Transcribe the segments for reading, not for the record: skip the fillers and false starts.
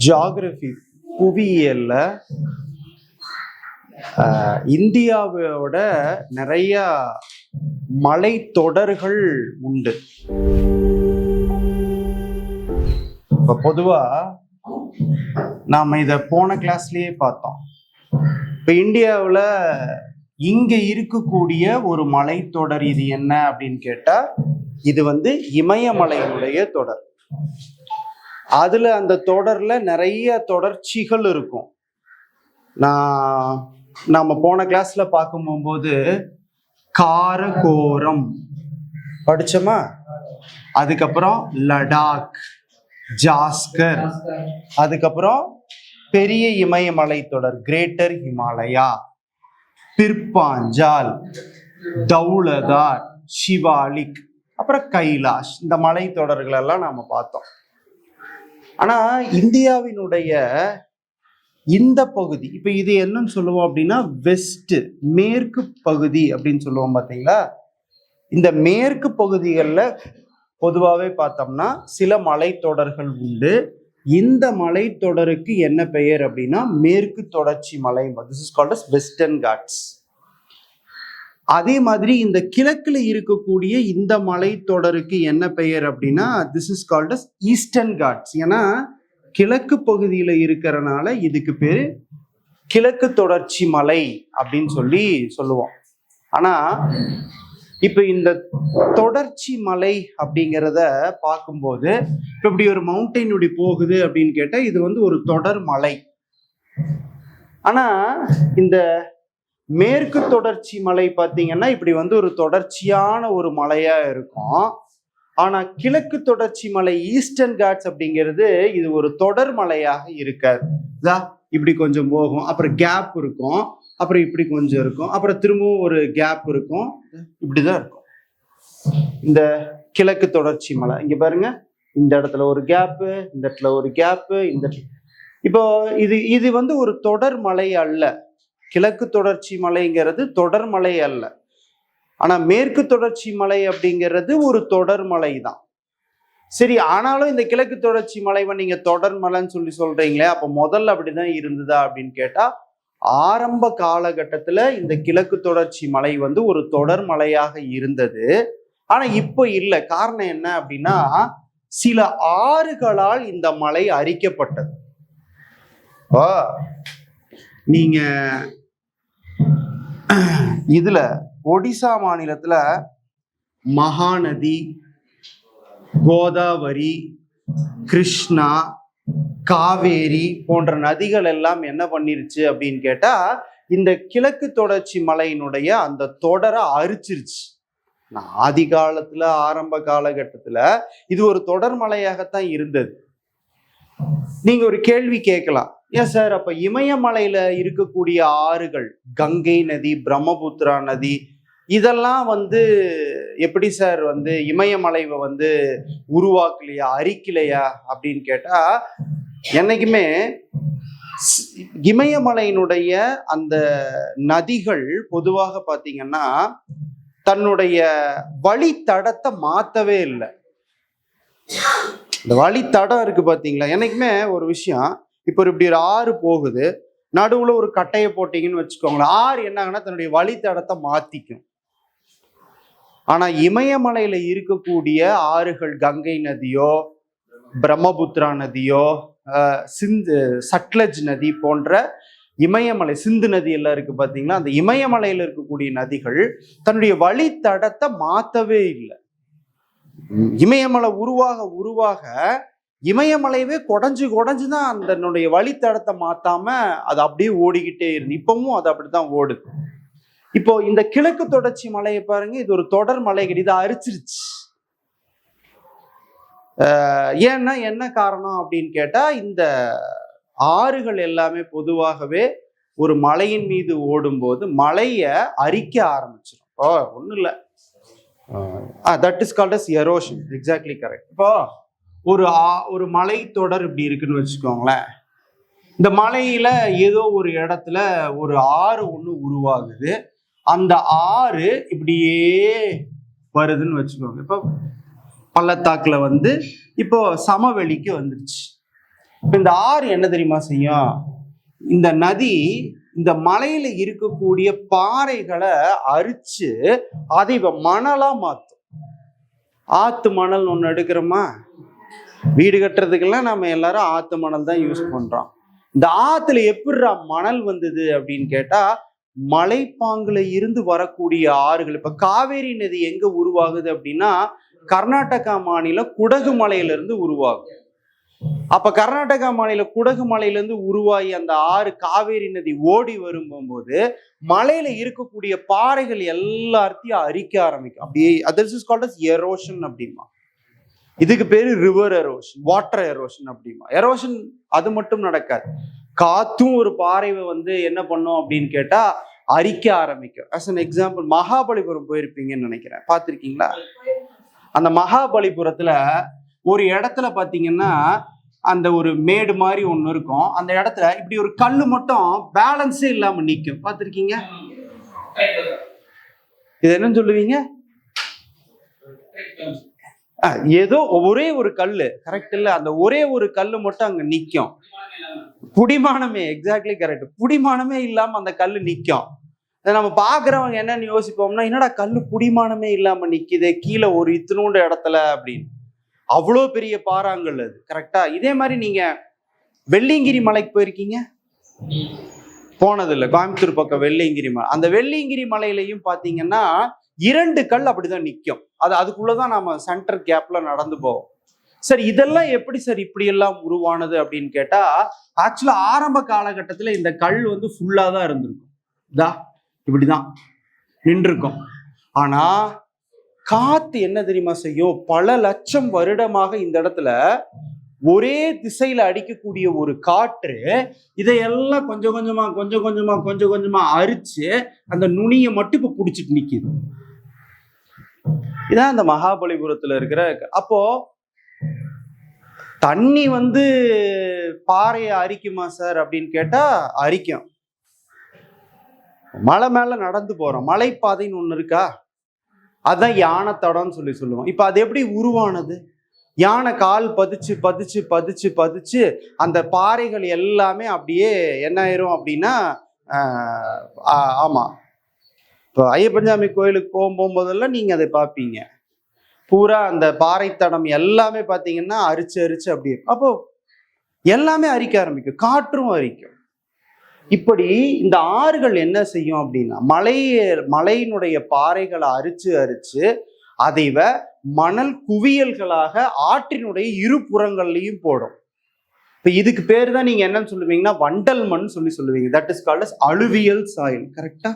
Geography புவியியல்ல இந்தியாவோட நிறைய மலைத்தொடர்கள் உண்டு. இப்ப பொதுவா நாம இத போன கிளாஸ்லயே பார்த்தோம். இப்ப இந்தியாவுல இங்க இருக்கக்கூடிய ஒரு மலைத்தொடர் இது என்ன அப்படின்னு கேட்டா, இது இமயமலையினுடைய தொடர். அதுல அந்த தொடர்ல நிறைய தொடர்ச்சிகள் இருக்கும். நாம போன கிளாஸ்ல பார்க்கும் போகும்போது காரகோரம் படிச்சோமா, அதுக்கப்புறம் லடாக், ஜாஸ்கர், அதுக்கப்புறம் பெரிய இமயமலை தொடர் கிரேட்டர் ஹிமாலயா, பிற்பாஞ்சால், தௌலதார், சிவாலிக், அப்புறம் கைலாஷ், இந்த மலை தொடர்கள் எல்லாம் நாம பார்த்தோம். ஆனா இந்தியாவினுடைய இந்த பகுதி, இப்ப இது என்னன்னு சொல்லுவோம் அப்படின்னா வெஸ்ட், மேற்கு பகுதி அப்படின்னு சொல்லுவோம். பாத்தீங்களா, இந்த மேற்கு பகுதிகளில் பொதுவாகவே பார்த்தோம்னா சில மலைத்தொடர்கள் உண்டு. இந்த மலைத்தொடருக்கு என்ன பெயர் அப்படின்னா மேற்கு தொடர்ச்சி மலை. This is called as Western Ghats. அதே மாதிரி இந்த கிழக்குல இருக்கக்கூடிய இந்த மலைத்தொடருக்கு என்ன பெயர் அப்படின்னா this is called as Eastern Ghats. ஏன்னா கிழக்கு பகுதியில இருக்கிறனால இதுக்கு பேரு கிழக்கு தொடர்ச்சி மலை அப்படின்னு சொல்லுவோம். ஆனா இப்ப இந்த தொடர்ச்சி மலை அப்படிங்கிறத பார்க்கும்போது இப்ப இப்படி ஒரு மவுண்டைன் இப்படி போகுது அப்படின்னு கேட்டா இது ஒரு தொடர் மலை. ஆனா இந்த மேற்கு தொடர்ச்சி மலை பார்த்தீங்கன்னா இப்படி ஒரு தொடர்ச்சியான ஒரு மலையா இருக்கும். ஆனா கிழக்கு தொடர்ச்சி மலை ஈஸ்டர்ன் காட்ஸ் அப்படிங்கிறது இது ஒரு தொடர் மலையாக இருக்காது. இப்படி கொஞ்சம் போகும், அப்புறம் கேப் இருக்கும், அப்புறம் இப்படி கொஞ்சம் இருக்கும், அப்புறம் திரும்பவும் ஒரு கேப் இருக்கும், இப்படிதான் இருக்கும் இந்த கிழக்கு தொடர்ச்சி மலை. இங்க பாருங்க, இந்த இடத்துல ஒரு கேப்பு, இந்த இடத்துல ஒரு கேப்பு, இந்த இப்போ இது ஒரு தொடர் மலை அல்ல. கிழக்கு தொடர்ச்சி மலைங்கிறது தொடர் மலை அல்ல. ஆனா மேற்கு தொடர்ச்சி மலை அப்படிங்கிறது ஒரு தொடர் மலை தான். சரி, ஆனாலும் இந்த கிழக்கு தொடர்ச்சி மலைவை நீங்க தொடர் மலைன்னு சொல்றீங்களே, அப்ப முதல்ல அப்படிதான் இருந்ததா அப்படின்னு கேட்டா, ஆரம்ப காலகட்டத்துல இந்த கிழக்கு தொடர்ச்சி மலை ஒரு தொடர் மலையாக இருந்தது. ஆனா இப்போ இல்லை. காரணம் என்ன அப்படின்னா சில ஆறுகளால் இந்த மலை அரிக்கப்பட்டது. நீங்க இதுல ஒடிசா மாநிலத்துல மகாநதி, கோதாவரி, கிருஷ்ணா, காவேரி போன்ற நதிகள் எல்லாம் என்ன பண்ணிருச்சு அப்படின்னு கேட்டா இந்த கிழக்கு தொடர்ச்சி மலையினுடைய அந்த தொடரை அரிச்சிருச்சு. ஆதி காலத்துல ஆரம்ப காலகட்டத்துல இது ஒரு தொடர் மலையாகத்தான் இருந்தது. நீங்க ஒரு கேள்வி கேட்கலாம், ஏன் சார் அப்ப இமயமலையில இருக்கக்கூடிய ஆறுகள் கங்கை நதி, பிரம்மபுத்திரா நதி, இதெல்லாம் எப்படி சார் இமயமலைவை உருவாக்கலையா, அரிக்கலையா அப்படின்னு கேட்டா, என்னைக்குமே இமயமலையினுடைய அந்த நதிகள் பொதுவாக பாத்தீங்கன்னா தன்னுடைய வழித்தடத்தை மாத்தவே இல்லை. இந்த வழித்தடம் இருக்கு பாத்தீங்களா, என்னைக்குமே ஒரு விஷயம், இப்ப இப்படி ஒரு ஆறு போகுது, நடுவுல ஒரு கட்டையை போட்டீங்கன்னு வச்சுக்கோங்களேன், ஆறு என்ன ஆகுனா தன்னுடைய வழித்தடத்தை மாத்திக்கும். ஆனா இமயமலையில இருக்கக்கூடிய ஆறுகள் கங்கை நதியோ, பிரம்மபுத்திரா நதியோ, சட்லஜ் நதி போன்ற இமயமலை, சிந்து நதி எல்லாம் இருக்கு பாத்தீங்களா, அந்த இமயமலையில இருக்கக்கூடிய நதிகள் தன்னுடைய வழித்தடத்தை மாத்தவே இல்லை. இமயமலை உருவாக இமயமலையவே குடைஞ்சுதான் அதனுடைய வழித்தடத்தை மாத்தாம அது அப்படியே ஓடிக்கிட்டே இருந்து இப்பவும் அது அப்படித்தான் ஓடுது. இப்போ இந்த கிழக்கு தொடர்ச்சி மலையை பாருங்க, இது ஒரு தொடர் மலை கிடையாது, அரிச்சிருச்சு. ஏன்னா என்ன காரணம் அப்படின்னு கேட்டா, இந்த ஆறுகள் எல்லாமே பொதுவாகவே ஒரு மலையின் மீது ஓடும்போது மலைய அரிக்க ஆரம்பிச்சிடும். ஒண்ணும் இல்லை, that is called as erosion. Exactly correct. இப்போ ஒரு மலை தொடர் இப்படி இருக்குன்னு வச்சுக்கோங்களேன். இந்த மலையில ஏதோ ஒரு இடத்துல ஒரு ஆறு ஒண்ணு உருவாகுது. அந்த ஆறு இப்படியே வருதுன்னு வச்சுக்கோங்க. இப்போ பள்ளத்தாக்குல இப்போ சமவெளிக்கு வந்துருச்சு. இப்ப இந்த ஆறு என்ன தெரியுமா செய்யும்? இந்த நதி இந்த மலையில இருக்கக்கூடிய பாறைகளை அரிச்சு அதை மணலா மாத்தும். ஆத்து மணல் ஒண்ணு எடுக்கிறோமா, வீடு கட்டுறதுக்கெல்லாம் நம்ம எல்லாரும் ஆத்து மணல் தான் யூஸ் பண்றோம். இந்த ஆத்துல எப்படிடா மணல் வந்தது அப்படின்னு கேட்டா, மலைப்பாங்குல இருந்து வரக்கூடிய ஆறுகள். இப்ப காவேரி நதி எங்க உருவாகுது அப்படின்னா, கர்நாடகா மாநில குடகு மலையிலிருந்து உருவாகும். அப்ப கர்நாடகா மாநில குடகு மலையிலிருந்து உருவாகி அந்த ஆறு காவேரி நதி ஓடி வரும்போது மலையில இருக்கக்கூடிய பாறைகள் எல்லாத்தையும் அரிக்க ஆரம்பிக்கும். அப்படியே others is called as erosion அப்படிமா. இதுக்கு பேரு ரிவர் எரோஷன், வாட்டர் எரோஷன் அப்படிமா. எரோஷன் அது மட்டும் நடக்காது, காத்தும் ஒரு பாறைவை என்ன பண்ணும் அப்படின்னு கேட்டா அரிக்க ஆரம்பிக்கும். ஆஸ் அன் எக்ஸாம்பிள், மகாபலிபுரம் போயிருப்பீங்கன்னு நினைக்கிறேன், பார்த்திருக்கீங்களா? அந்த மகாபலிபுரத்துல ஒரு இடத்துல பாத்தீங்கன்னா அந்த ஒரு மேடு மாதிரி ஒண்ணு இருக்கும். அந்த இடத்துல இப்படி ஒரு கல்லு மட்டும் பேலன்ஸே இல்லாம நிக்கும், பார்த்திருக்கீங்க? இது என்னன்னு சொல்லுவீங்க? ஏதோ ஒரே ஒரு கல்லு, கரெக்ட் இல்ல? அந்த ஒரே ஒரு கல்லு மட்டும் அங்க நிக்கும், புடிமானமே. Exactly correct. புடிமானமே இல்லாம அந்த கல்லு நிக்கும். நம்ம பாக்குறவங்க என்னன்னு யோசிப்போம்னா, என்னடா கல்லு புடிமானமே இல்லாம நிக்குது கீழே ஒரு இத்தினூண்ட இடத்துல அப்படின்னு. அவ்வளோ பெரிய பாறாங்கல் அது, கரெக்டா? இதே மாதிரி நீங்க வெள்ளியங்கிரி மலைக்கு போயிருக்கீங்க? போனதில்லை. கோயம்புத்தூர் பக்கம் வெள்ளியங்கிரி மலை. அந்த வெள்ளியங்கிரி மலையிலையும் பாத்தீங்கன்னா 2 கல் அப்படிதான் நிற்கும். அதுக்குள்ளதான் நாம சென்டர் கேப்ல நடந்து போவோம். சரி, இதெல்லாம் எப்படி சார் இப்படி எல்லாம் உருவானது அப்படின்னு கேட்டா, ஆக்சுவலா ஆரம்ப காலகட்டத்துல இந்த கல் ஃபுல்லா தான் இருந்திருக்கும். இப்படிதான் நின்றுருக்கும். ஆனா காத்து என்ன தெரியுமா செய்யும்? பல லட்சம் வருடமாக இந்த இடத்துல ஒரே திசையில அடிக்கக்கூடிய ஒரு காற்று இதையெல்லாம் கொஞ்சம் கொஞ்சமா அரிச்சு அந்த நுனியை மட்டும் இப்ப புடிச்சிட்டு நிக்குது. இதான் அந்த மகாபலிபுரத்துல இருக்கிற. அப்போ தண்ணி பாறையை அரிக்குமா சார் அப்படின்னு கேட்டா அரிக்கும். மலை மேல நடந்து போறோம், மலைப்பாதைன்னு ஒண்ணு இருக்கா? அதான் யானை தடம்னு சொல்லுவோம். இப்ப அது எப்படி உருவானது? யானை கால் பதிச்சு அந்த பாறைகள் எல்லாமே அப்படியே என்ன ஆயிரும் அப்படின்னா, ஆமா, இப்போ ஐயப்பஞ்சாமி கோயிலுக்கு போகும்போதெல்லாம் நீங்க அதை பார்ப்பீங்க. பூரா அந்த பாறை தடம் எல்லாமே பார்த்தீங்கன்னா அரிச்சு அப்படியே. அப்போ எல்லாமே அரிக்க ஆரம்பிக்கும், காற்றும் அரிக்கும். இப்படி இந்த ஆறுகள் என்ன செய்யும் அப்படின்னா, மலையினுடைய பாறைகளை அரிச்சு அதை மணல் குவியல்களாக ஆற்றினுடைய இரு புறங்கள்லையும் போடும். இப்ப இதுக்கு பேர் தான் நீங்க என்னன்னு சொல்லுவீங்கன்னா வண்டல் மண் சொல்லுவீங்க. That is called as alluvial soil. கரெக்டா?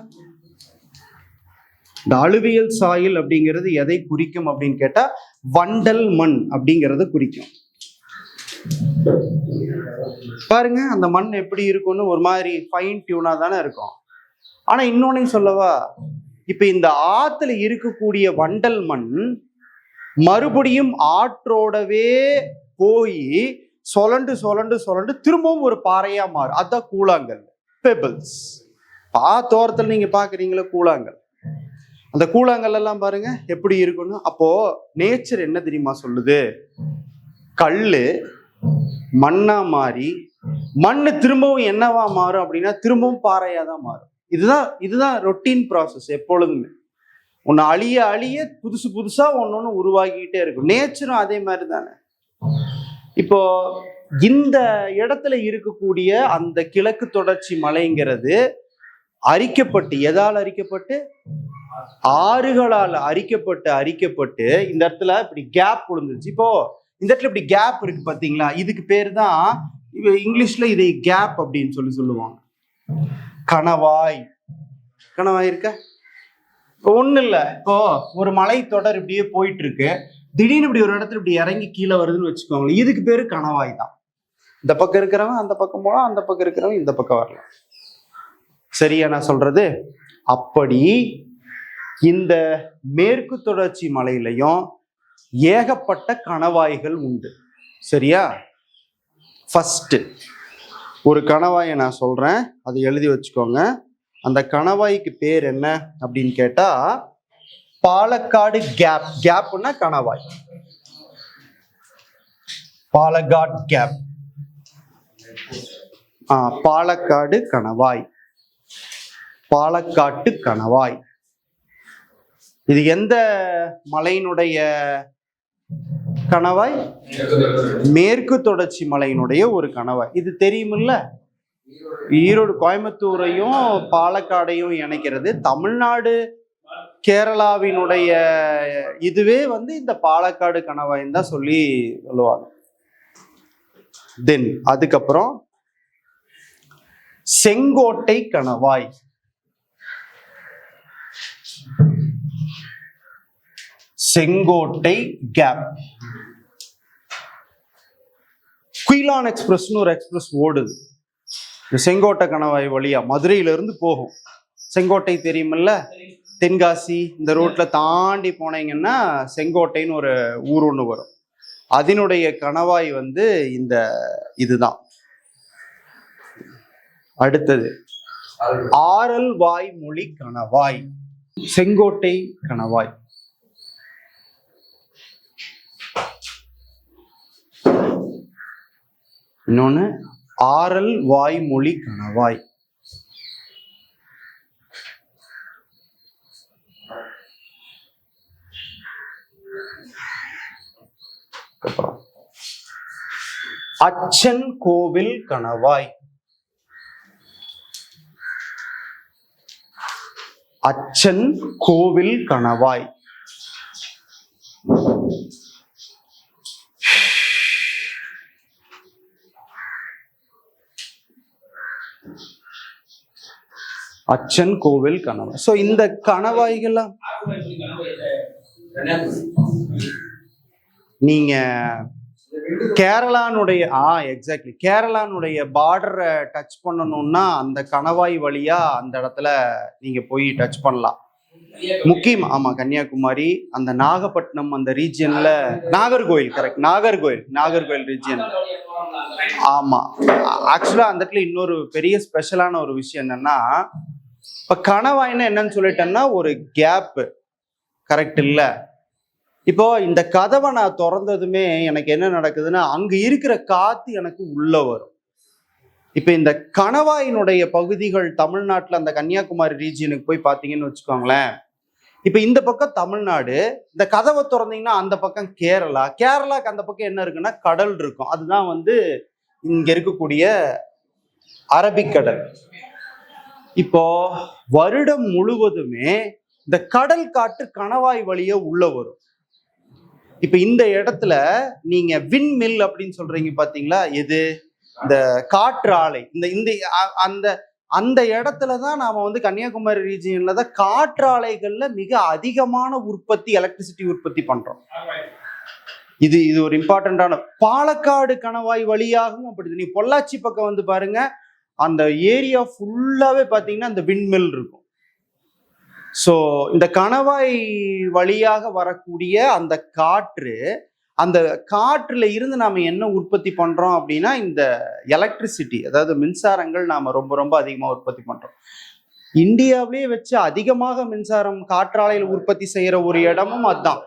இந்த அலுவியல் சாயில் அப்படிங்கிறது எதை குறிக்கும் அப்படின்னு கேட்டா வண்டல் மண் அப்படிங்கிறத குறிக்கும். பாருங்க அந்த மண் எப்படி இருக்கும்னு, ஒரு மாதிரி ஃபைன் டியூனா தானே இருக்கும். ஆனா இன்னொன்னு சொல்லவா, இப்ப இந்த ஆத்துல இருக்கக்கூடிய வண்டல் மண் மறுபடியும் ஆற்றோடவே போய் சொலண்டு திரும்பவும் ஒரு பாறையா மாறும். அதான் கூழாங்கல், பெபிள்ஸ். தோரத்தில் நீங்க பாக்குறீங்களா கூழாங்கல்? அந்த கூழாங்கல் எல்லாம் பாருங்க எப்படி இருக்குன்னு. அப்போ நேச்சர் என்ன தெரியுமா சொல்லுது? கல்லு மண்ணா மாறி மண்ணு திரும்பவும் என்னவா மாறும் அப்படின்னா திரும்பவும் பாறையா தான் மாறும். இதுதான் ரொட்டீன் ப்ராசஸ். எப்பொழுதுமே ஒன்னு அழிய புதுசா ஒன்னொன்னு உருவாகிக்கிட்டே இருக்கும். நேச்சரும் அதே மாதிரி தானே. இப்போ இந்த இடத்துல இருக்கக்கூடிய அந்த கிழக்கு தொடர்ச்சி மலைங்கிறது அரிக்கப்பட்டு, எதால் அரிக்கப்பட்டு? ஆறுகளால் அரிக்கப்பட்டு இந்த இடத்துல இப்படி கேப் விழுந்துருச்சு. இப்போ இந்த இடத்துல இப்படி கேப் இருக்கு பாத்தீங்களா? இதுக்கு பேரு தான் இங்கிலீஷ்ல இதை கேப் அப்படின்னு சொல்லுவாங்க. கணவாய் இருக்க. இப்போ ஒண்ணு இல்ல, இப்போ ஒரு மலை தொடர் இப்படியே போயிட்டு இருக்கு, திடீர்னு இப்படி ஒரு இடத்துல இப்படி இறங்கி கீழே வருதுன்னு வச்சுக்கோங்களேன், இதுக்கு பேரு கணவாய் தான். இந்த பக்கம் இருக்கிறவன் அந்த பக்கம் போலாம், அந்த பக்கம் இருக்கிறவன் இந்த பக்கம் வரலாம். சரியா நான் சொல்றது? அப்படி இந்த மேற்கு தொடர்ச்சி மலையிலையும் ஏகப்பட்ட கணவாய்கள் உண்டு. சரியா? ஃபர்ஸ்ட் ஒரு கணவாயை நான் சொல்றேன், அதை எழுதி வச்சுக்கோங்க. அந்த கணவாய்க்கு பேர் என்ன அப்படின்னு கேட்டா பாலக்காடு கேப். கேப்னா கணவாய். பாலக்காடு கேப். பாலக்காடு கணவாய், பாலக்காட்டு கணவாய். இது எந்த மலையினுடைய கணவாய்? மேற்கு தொடர்ச்சி மலையினுடைய ஒரு கணவாய். இது தெரியுமில்ல, ஈரோடு கோயம்புத்தூரையும் பாலக்காடையும் இணைக்கிறது. தமிழ்நாடு கேரளாவினுடைய இதுவே இந்த பாலக்காடு கணவாய்ன்னு தான் சொல்லுவாங்க. தென் அதுக்கப்புறம் செங்கோட்டை கணவாய். செங்கோட்டை கேப். குயிலான் எக்ஸ்பிரஸ்னு ஒரு எக்ஸ்பிரஸ் ஓடுது இந்த செங்கோட்டை கணவாய் வழியா, மதுரையில இருந்து போகும். செங்கோட்டை தெரியுமில்ல, தென்காசி இந்த ரோட்ல தாண்டி போனீங்கன்னா செங்கோட்டைன்னு ஒரு ஊர் ஒன்று வரும். அதனுடைய கணவாய் இந்த இதுதான். அடுத்தது ஆரல் வாய்மொழி கணவாய், செங்கோட்டை கணவாய். இன்னொன்னு ஆரல் வாய்மொழி கணவாய். அச்சன் கோவில் கணவாய். அச்சன் கோவில் கணவாய். அச்சன் கோவில் கணவாய். சோ இந்த கணவாய்கள்லாம் நீங்க கேரளானுடைய எக்ஸாக்ட்லி கேரளானுடைய பார்டரை டச் பண்ணணும்னா அந்த கணவாய் வழியா அந்த இடத்துல நீங்க போய் டச் பண்ணலாம். முக்கியம் கன்னியாகுமரி, அந்த நாகப்பட்டினம் அந்த ரீஜியன்ல, நாகர்கோயில், கரெக்ட், நாகர்கோயில் ரீஜியன். ஆமா, ஆக்சுவலா அந்த இடத்துல இன்னொரு பெரிய ஸ்பெஷலான ஒரு விஷயம் என்னன்னா, இப்ப கணவாய்னா என்னன்னு சொல்லிட்டேன்னா ஒரு கேப், கரெக்ட் இல்ல? இப்போ இந்த கதவை நான் திறந்ததுமே எனக்கு என்ன நடக்குதுன்னா, அங்க இருக்கிற காத்து எனக்கு உள்ள வரும். இப்ப இந்த கணவாயினுடைய பகுதிகள் தமிழ்நாட்டுல அந்த கன்னியாகுமரி ரீஜியனுக்கு போய் பாத்தீங்கன்னு வச்சுக்கோங்களேன். இப்ப இந்த பக்கம் தமிழ்நாடு, இந்த கதவை திறந்தீங்கன்னா அந்த பக்கம் கேரளாக்கு அந்த பக்கம் என்ன இருக்குன்னா கடல் இருக்கும். அதுதான் இங்க இருக்கக்கூடிய அரபிக்கடல். இப்போ வருடம் முழுவதுமே இந்த கடல் காற்று கணவாய் வழியே உள்ள வரும். இப்ப இந்த இடத்துல நீங்க விண்மில் அப்படின்னு சொல்றீங்க பாத்தீங்களா, எது இந்த காற்று ஆலை, இந்த அந்த அந்த இடத்துலதான் நாம கன்னியாகுமரி ரீஜியன்ல தான் காற்றாலைகள்ல மிக அதிகமான உற்பத்தி, எலக்ட்ரிசிட்டி உற்பத்தி பண்றோம். இது ஒரு இம்பார்ட்டன்டான. பாலக்காடு கணவாய் வழியாகவும் அப்படி. நீ பொள்ளாச்சி பக்கம் பாருங்க, அந்த ஏரியா ஃபுல்லாவே பாத்தீங்கன்னா அந்த விண்மில் இருக்கும். ஸோ இந்த கணவாய் வழியாக வரக்கூடிய அந்த காற்று, அந்த காற்றுல இருந்து நாம என்ன உற்பத்தி பண்றோம் அப்படின்னா இந்த எலக்ட்ரிசிட்டி, அதாவது மின்சாரங்கள் நாம ரொம்ப ரொம்ப அதிகமா உற்பத்தி பண்றோம். இந்தியாவிலேயே வச்சு அதிகமாக மின்சாரம் காற்றாலையில் உற்பத்தி செய்யற ஒரு இடமும் அதுதான்,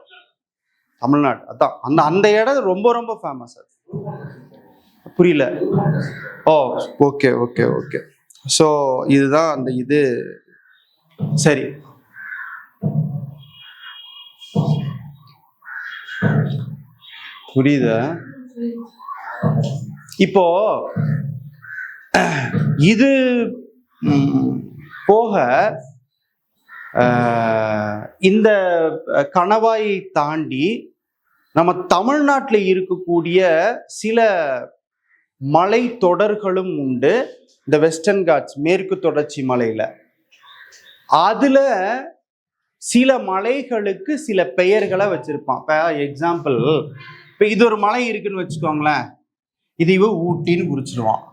தமிழ்நாடு. அதான் அந்த இடம் ரொம்ப ரொம்ப ஃபேமஸ். அது புரியல? Okay okay okay. ஸோ இதுதான் அந்த இது. சரி, புரியுதா? இப்போ இது போக இந்த கணவாய் தாண்டி நம்ம தமிழ்நாட்டில் இருக்கக்கூடிய சில மலை தொடர்களும் உண்டு. இந்த வெஸ்டர்ன் காட்ஸ், மேற்கு தொடர்ச்சி மலையில, அதுல சில மலைகளுக்கு சில பெயர்களை வச்சிருப்பான். இப்ப எக்ஸாம்பிள், இப்ப இது ஒரு மலை இருக்குன்னு வச்சுக்கோங்களேன், இது இவ ஊட்டின்னு குறிச்சிருவான்.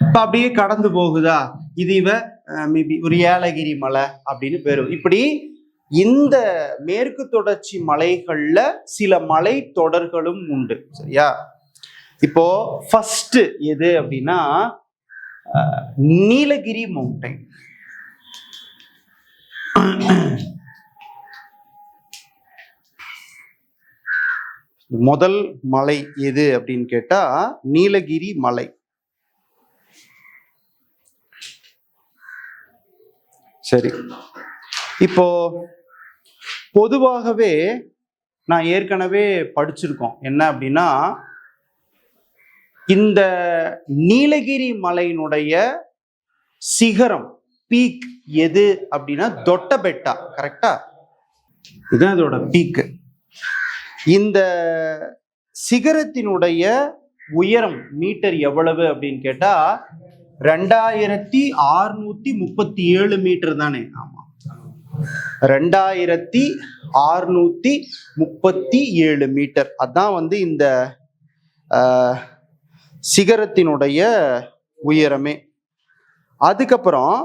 இப்ப அப்படியே கடந்து போகுதா, இது இவ மேபி ஒரு ஏலகிரி மலை அப்படின்னு பேரு. இப்படி இந்த மேற்கு தொடர்ச்சி மலைகள்ல சில மலை தொடர்களும் உண்டு. சரியா? இப்போ ஃபர்ஸ்ட் எது அப்படின்னா நீலகிரி மவுண்டைன். முதல் மலை எது அப்படின்னு கேட்டா நீலகிரி மலை. சரி, இப்போ பொதுவாகவே நான் ஏற்கனவே படிச்சிருக்கோம் என்ன அப்படின்னா, இந்த நீலகிரி மலையினுடைய சிகரம் பீக் எது அப்படின்னா தொட்டபெட்டா. கரெக்டா? இதுதான் இதோட பீக்கு. இந்த சிகரத்தினுடைய உயரம் மீட்டர் எவ்வளவு அப்படின்னு கேட்டா 2637 மீட்டர் தானே? ஆமா, 2637 மீட்டர். அதான் வந்து இந்த சிகரத்தினுடைய உயரமே. அதுக்கப்புறம்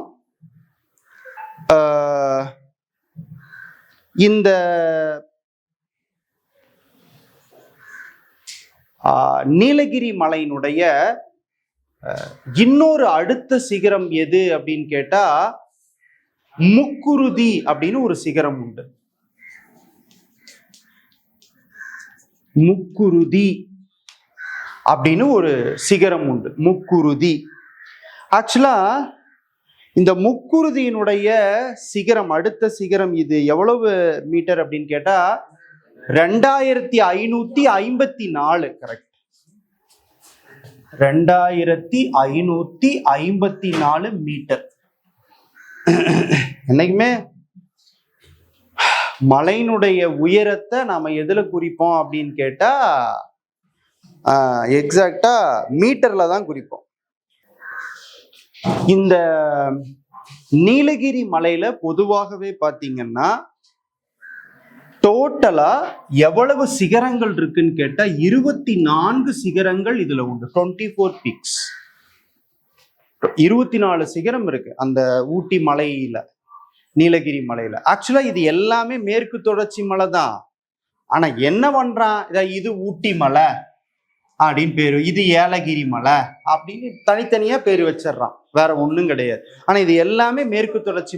இந்த நீலகிரி மலையினுடைய இன்னொரு அடுத்த சிகரம் எது அப்படின்னு கேட்டா முக்குருதி அப்படின்னு ஒரு சிகரம் உண்டு. முக்குருதி அப்படின்னு ஒரு சிகரம் உண்டு. முக்குருதி ஆக்சுவலா இந்த முக்குருதியினுடைய சிகரம், அடுத்த சிகரம் இது எவ்வளவு மீட்டர் அப்படின்னு கேட்டா 2554. Correct, 2554 metre. என்னைக்குமே மலையினுடைய உயரத்தை நாம எதுல குறிப்போம் அப்படின்னு கேட்டா எக்ஸாக்டா மீட்டர்ல தான் குறிப்போம். இந்த நீலகிரி மலையில பொதுவாகவே பாத்தீங்கன்னா டோட்டலா எவ்வளவு சிகரங்கள் இருக்குன்னு கேட்டா 24 சிகரங்கள் இதுல உண்டு. 24 பீக்ஸ், 24 சிகரம் இருக்கு அந்த ஊட்டி மலையில, நீலகிரி மலையில. ஆக்சுவலா இது எல்லாமே மேற்கு தொடர்ச்சி மலை தான். ஆனா என்ன பண்றான், இது ஊட்டி மலை அப்படின்னு பேரு, இது ஏலகிரி மலை அப்படின்னு தனித்தனியா பேரு வச்சிடறான், வேற ஒண்ணும் கிடையாது. ஆனா இது எல்லாமே மேற்கு தொடர்ச்சி.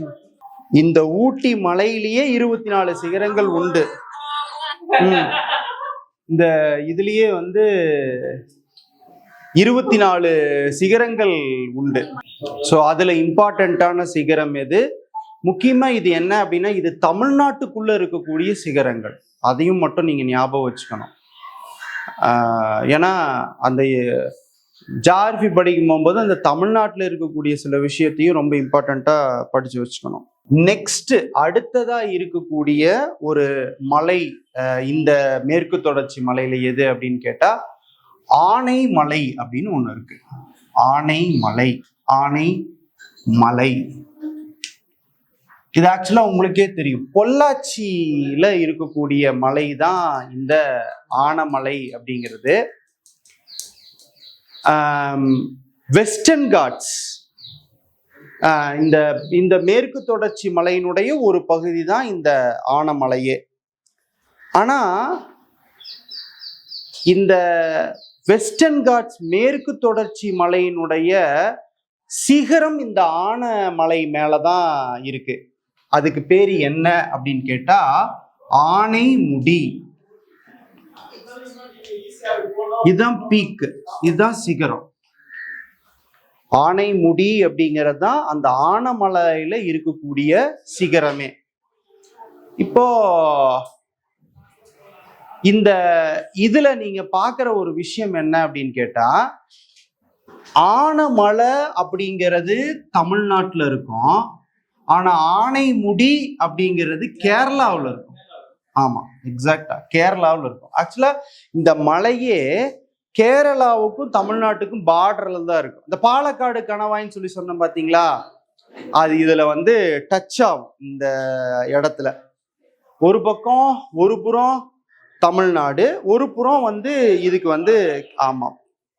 இந்த ஊட்டி மலையிலேயே 24 சிகரங்கள் உண்டு. இந்த இதுலயே வந்து 24 சிகரங்கள் உண்டு. ஸோ அதுல இம்பார்ட்டன்டான சிகரம் எது, முக்கியமா இது என்ன அப்படின்னா இது தமிழ்நாட்டுக்குள்ள இருக்கக்கூடிய சிகரங்கள். அதையும் மட்டும் நீங்க ஞாபகம் வச்சுக்கணும். ஏன்னா அந்த ஜார்பி படிக்கும் போகும்போது அந்த தமிழ்நாட்டில் இருக்கக்கூடிய சில விஷயத்தையும் ரொம்ப இம்பார்ட்டண்டா படிச்சு வச்சுக்கணும். நெக்ஸ்ட் அடுத்ததா இருக்கக்கூடிய ஒரு மலை இந்த மேற்கு தொடர்ச்சி மலையில எது அப்படின்னு கேட்டா ஆனைமலை அப்படின்னு ஒண்ணு இருக்கு. ஆனைமலை, ஆனைமலை. இது ஆக்சுவலா உங்களுக்கே தெரியும், பொள்ளாச்சியில இருக்கக்கூடிய மலை தான் இந்த ஆனைமலை அப்படிங்கிறது. வெஸ்டர்ன் காட்ஸ் இந்த மேற்கு தொடர்ச்சி மலையினுடைய ஒரு பகுதி தான் இந்த ஆனைமலையே. ஆனா இந்த வெஸ்டர்ன் காட்ஸ் மேற்கு தொடர்ச்சி மலையினுடைய சிகரம் இந்த ஆனைமலை மேலதான் இருக்கு. அதுக்கு பேரு என்ன அப்படின்னு கேட்டா ஆனைமுடி. இதுதான் பீக், இதுதான் சிகரம். ஆனைமுடி அப்படிங்கிறது தான் அந்த ஆனைமலையில இருக்கக்கூடிய சிகரமே. இப்போ இந்த இதுல நீங்க பாக்குற ஒரு விஷயம் என்ன அப்படின்னு கேட்டா ஆனைமலை அப்படிங்கிறது தமிழ்நாட்டுல இருக்கும், ஆனா ஆனைமுடி அப்படிங்கிறது கேரளாவில் இருக்கும். ஆமா, எக்ஸாக்டா கேரளாவில் இருக்கும். ஆக்சுவலா இந்த மலையே கேரளாவுக்கும் தமிழ்நாட்டுக்கும் பார்டர்ல தான் இருக்கும். இந்த பாலக்காடு கணவாய்ன்னு சொல்லி சொன்னோம் பாத்தீங்களா, அது இதுல வந்து டச் ஆகும். இந்த இடத்துல ஒரு பக்கம் ஒரு புறம் தமிழ்நாடு, ஒரு புறம் வந்து இதுக்கு வந்து ஆமா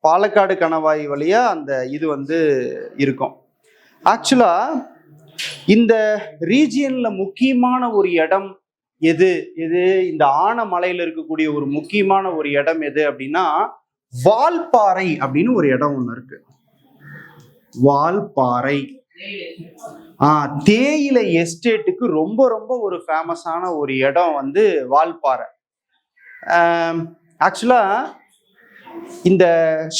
பாலக்காடு கணவாய் வழியா அந்த இது வந்து இருக்கும். ஆக்சுவலா இந்த ரீஜியன்ல முக்கியமான ஒரு இடம் எது எது இந்த ஆனைமலையில இருக்கக்கூடிய ஒரு முக்கியமான ஒரு இடம் எது அப்படின்னா வால்பாறை அப்படின்னு ஒரு இடம் ஒண்ணு இருக்கு. வால்பாறை தேயிலை எஸ்டேட்டுக்கு ரொம்ப ரொம்ப ஒரு ஃபேமஸான ஒரு இடம் வந்து வால்பாறை. ஆக்சுவலா இந்த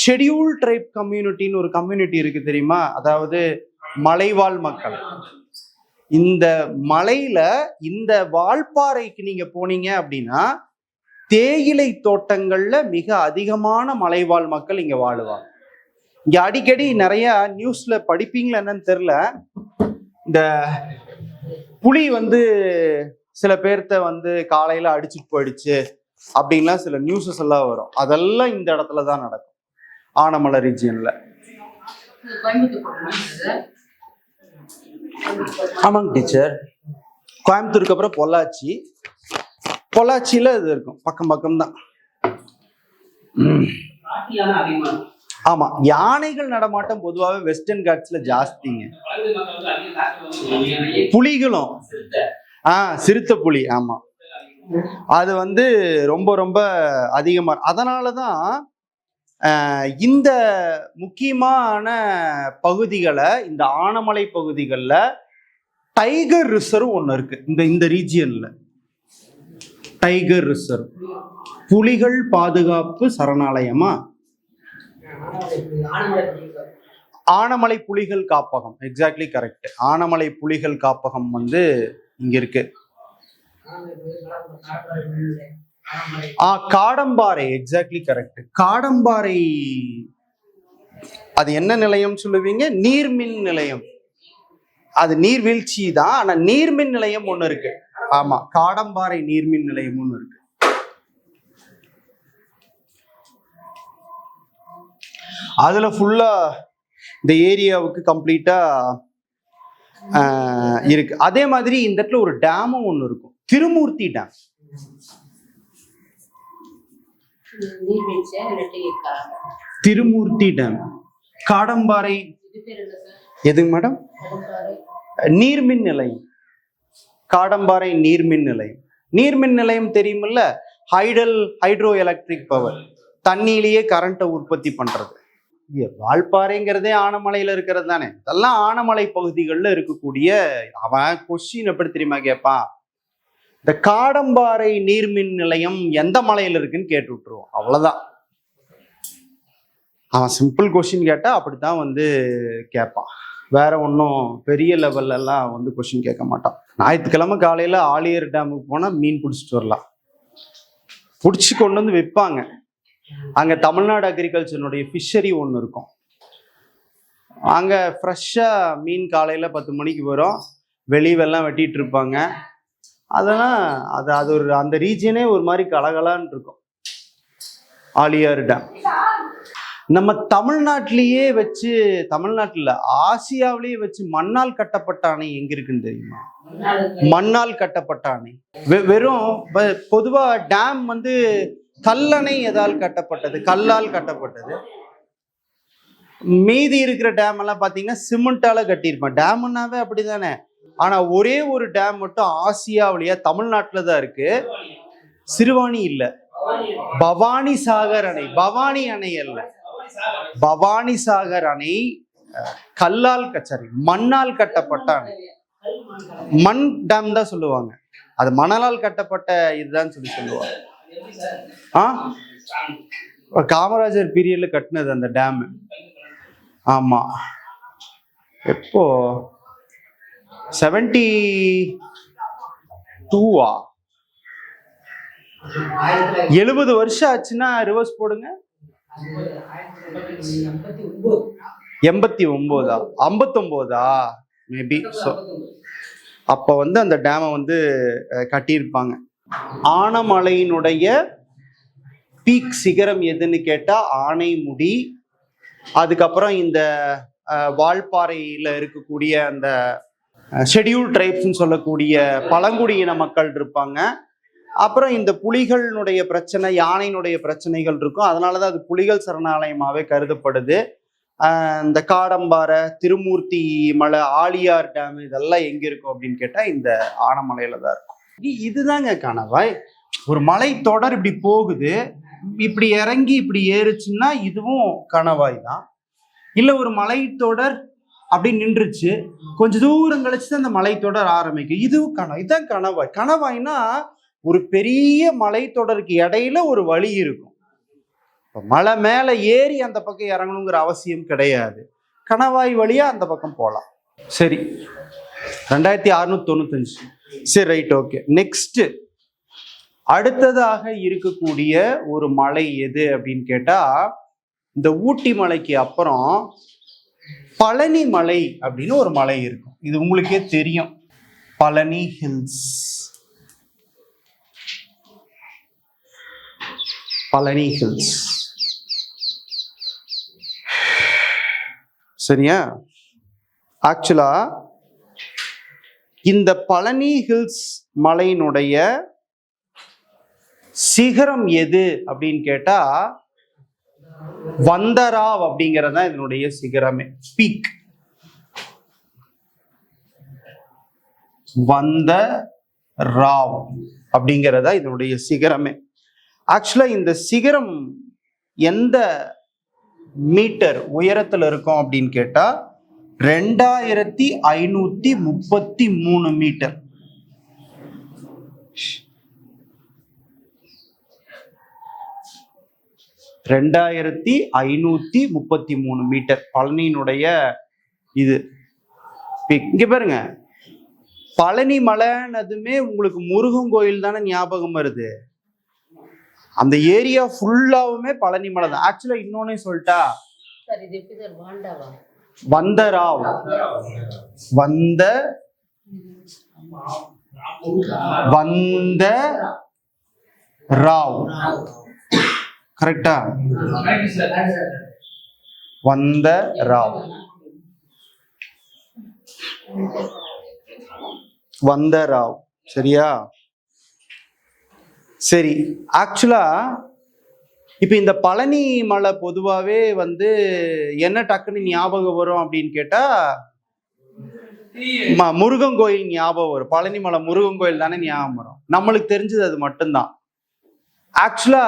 ஷெட்யூல் ட்ரைப் கம்யூனிட்டின்னு ஒரு கம்யூனிட்டி இருக்கு தெரியுமா, அதாவது மலைவாழ் மக்கள். இந்த மலையில இந்த வால்பாறைக்கு நீங்க போனீங்க அப்படின்னா தேயிலை தோட்டங்கள்ல மிக அதிகமான மலைவாழ் மக்கள் இங்க வாழுவாங்க. இங்க அடிக்கடி நிறைய நியூஸ்ல படிப்பீங்களா என்னன்னு தெரியல, இந்த புலி சில பேர்த்த காலையில அடிச்சுட்டு போயிடுச்சு அப்படின்லாம் சில நியூஸஸ் எல்லாம் வரும். அதெல்லாம் இந்த இடத்துல தான் நடக்கும், ஆனமலை ரீஜியன்ல. ஆமாங்க டீச்சர். கோயம்புத்தூருக்கு அப்புறம் பொள்ளாச்சியில இது இருக்கும், பக்கம் பக்கம் தான். ஆமா, யானைகள் நடமாட்டம் பொதுவாகவே வெஸ்டர்ன் காட்ஸ்ல ஜாஸ்திங்க. புலிகளும் சிறுத்தை புலி, ஆமா, அது ரொம்ப ரொம்ப அதிகமா. அதனாலதான் இந்த முக்கியமான பகுதிகளை, இந்த ஆனமலை பகுதிகளில் டைகர் ரிசர்வ் ஒன்று இருக்கு. இந்த ரீஜியன்ல டைகர் ரிசர்வ், புலிகள் பாதுகாப்பு சரணாலயமா, ஆனமலை புலிகள் காப்பகம். Exactly correct. ஆனமலை புலிகள் காப்பகம் இங்க இருக்கு. Kadamparai, exactly correct. காடம்பாறை அது என்ன நிலையம் சொல்லுவீங்க? நீர்மின் நிலையம். அது நீர்வீழ்ச்சி தான், ஆனா நீர்மின் நிலையம் ஒண்ணு இருக்கு. ஆமா, காடம்பாறை நீர்மின் நிலையம் ஒண்ணு இருக்கு. அதுல ஃபுல்லா இந்த ஏரியாவுக்கு கம்ப்ளீட்டா இருக்கு. அதே மாதிரி இந்த இடத்துல ஒரு டேமும் ஒண்ணு இருக்கும், திருமூர்த்தி டேம். திருமூர்த்தி டேம், காடம்பாறை. எதுங்க மேடம்? நீர்மின் நிலையம், காடம்பாறை நீர்மின் நிலையம். நீர்மின் நிலையம் தெரியுமில்ல, ஹைட்ரோ எலக்ட்ரிக் பவர், தண்ணியிலேயே கரண்ட்டை உற்பத்தி பண்றது. வால்பாறைங்கிறதே ஆனமலையில இருக்கிறது தானே. இதெல்லாம் ஆனமலை பகுதிகளில் இருக்கக்கூடிய. அவன் கொஸ்டின் எப்படி தெரியுமா கேட்பான்? இந்த காடம்பாறை நீர்மின் நிலையம் எந்த மலையில இருக்குன்னு கேட்டு விட்டுருவோம், அவ்வளவுதான். அவன் சிம்பிள் கொஸ்டின் கேட்டா அப்படித்தான் கேட்பான். வேற ஒன்றும் பெரிய லெவல்ல எல்லாம் கொஸ்டின் கேட்க மாட்டான். ஞாயிற்றுக்கிழமை காலையில ஆலியர் டேமுக்கு போனா மீன் பிடிச்சிட்டு வரலாம். பிடிச்சி கொண்டு விற்பாங்க. அங்க தமிழ்நாடு அக்ரிகல்ச்சருடைய ஃபிஷரி ஒன்று இருக்கும். அங்க ஃப்ரெஷ்ஷா மீன் காலையில 10 மணிக்கு வரும். வெளியெல்லாம் வெட்டிட்டு இருப்பாங்க. அதெல்லாம் அது ஒரு அந்த ரீஜியனே ஒரு மாதிரி கலகலான்னு இருக்கும். ஆலியார் டேம் நம்ம தமிழ்நாட்டிலேயே வச்சு, தமிழ்நாட்டில் ஆசியாவிலேயே வச்சு மண்ணால் கட்டப்பட்ட அணை எங்க இருக்குன்னு தெரியுமா? மண்ணால் கட்டப்பட்ட அணை. வெறும் பொதுவா டேம் கல்லணை எதால் கட்டப்பட்டது, கல்லால் கட்டப்பட்டது. மீதி இருக்கிற டேம் எல்லாம் பாத்தீங்கன்னா சிமெண்டால கட்டியிருப்பான். டேம்னாவே அப்படிதானே. ஆனா ஒரே ஒரு டேம் மட்டும் ஆசியாவிலேயே தமிழ்நாட்டில் தான் இருக்கு. சிறுவாணி இல்ல, பவானி சாகர் அணை. பவானி அணை அல்ல, பவானி சாகர் அணை கல்லால் கச்சரி, மண்ணால் கட்டப்பட்ட அணை. மண் டேம் தான் சொல்லுவாங்க, அது மணலால் கட்டப்பட்ட இதுதான் சொல்லுவாங்க. காமராஜர் பீரியட்ல கட்டினது அந்த டேம். ஆமா, எப்போ 72 70 வருஷம் ஆச்சுன்னா ரிவர்ஸ் போடுங்க. 89 59 மேபி. அப்ப அந்த டேமை கட்டியிருப்பாங்க. ஆனமலையினுடைய பீக் சிகரம் எதுன்னு கேட்டா ஆனைமுடி. அதுக்கப்புறம் இந்த வால்பாறையில இருக்கக்கூடிய அந்த ஷெட்யூல் ட்ரைப்ஸ்ன்னு சொல்லக்கூடிய பழங்குடியின மக்கள் இருப்பாங்க. அப்புறம் இந்த புலிகளினுடைய பிரச்சனை, யானையினுடைய பிரச்சனைகள் இருக்கும். அதனாலதான் அது புலிகள் சரணாலயமாவே கருதப்படுது. இந்த காடம்பாறை, திருமூர்த்தி மலை, ஆலியார் டேம் இதெல்லாம் எங்க இருக்கும் அப்படின்னு கேட்டா இந்த ஆனமலையில தான் இருக்கும். இதுதாங்க கணவாய். ஒரு மலை தொடர் இப்படி போகுது, இப்படி இறங்கி இப்படி ஏறுச்சுன்னா இதுவும் கணவாய் தான். இல்ல ஒரு மலை தொடர் அப்படி நின்றுச்சு, கொஞ்சம் தூரம் கழிச்சு தான் அந்த மலை தொடர் ஆரம்பிக்கும், இதுவும் கணவாய். இதான் கணவாய். கணவாய்னா ஒரு பெரிய மலை தொடருக்கு இடையில ஒரு வழி இருக்கும். மலை மேல ஏறி அந்த பக்கம் இறங்கணுங்கிற அவசியம் கிடையாது. கணவாய் வழியா அந்த பக்கம் போகலாம். சரி, 2695. சரி, ரைட், ஓகே. நெக்ஸ்ட் அடுத்ததாக இருக்கக்கூடிய ஒரு மலை எது அப்படின்னு கேட்டா, இந்த ஊட்டி மலைக்கு அப்புறம் பழனி மலை அப்படின்னு ஒரு மலை இருக்கும். இது உங்களுக்கே தெரியும், பழனி ஹில்ஸ். பழனி ஹில்ஸ், சரியா? ஆக்சுவலா இந்த பழனி ஹில்ஸ் மலையினுடைய சிகரம் எது அப்படின்னு கேட்டா, வந்தராவ் அப்படிங்கிறது தான் இதனுடைய சிகரமே, பீக். வந்தராவ் அப்படிங்கிறதா இதனுடைய சிகரமே. ஆக்சுவலா இந்த சிகரம் எந்த மீட்டர் உயரத்துல இருக்கும் அப்படின்னு கேட்டா 2533 மீட்டர். ரெண்டாயிரத்தி 533 மீட்டர் பழனியினுடைய இது. இங்க பாருங்க, பழனி மலைன்னதுமே உங்களுக்கு முருகன் கோயில் தானே ஞாபகம் வருது. அந்த ஏரியா ஃபுல்லாவுமே பழனி மலை தான். ஆக்சுவலா இன்னொன்னே சொல்லிட்டா, வந்தராவ், வந்த ராவ், கரெக்டா? வந்தராவ், வந்தராவ், சரியா? சரி, ஆக்சுவலா இப்ப இந்த பழனி மலை பொதுவாவே என்ன டக்குன்னு ஞாபகம் வரும் அப்படின்னு கேட்டா, முருகன் கோயில் ஞாபகம் வரும். பழனி மலை முருகன் கோயில் தானே ஞாபகம் வரும். நம்மளுக்கு தெரிஞ்சது அது மட்டும்தான். ஆக்சுவலா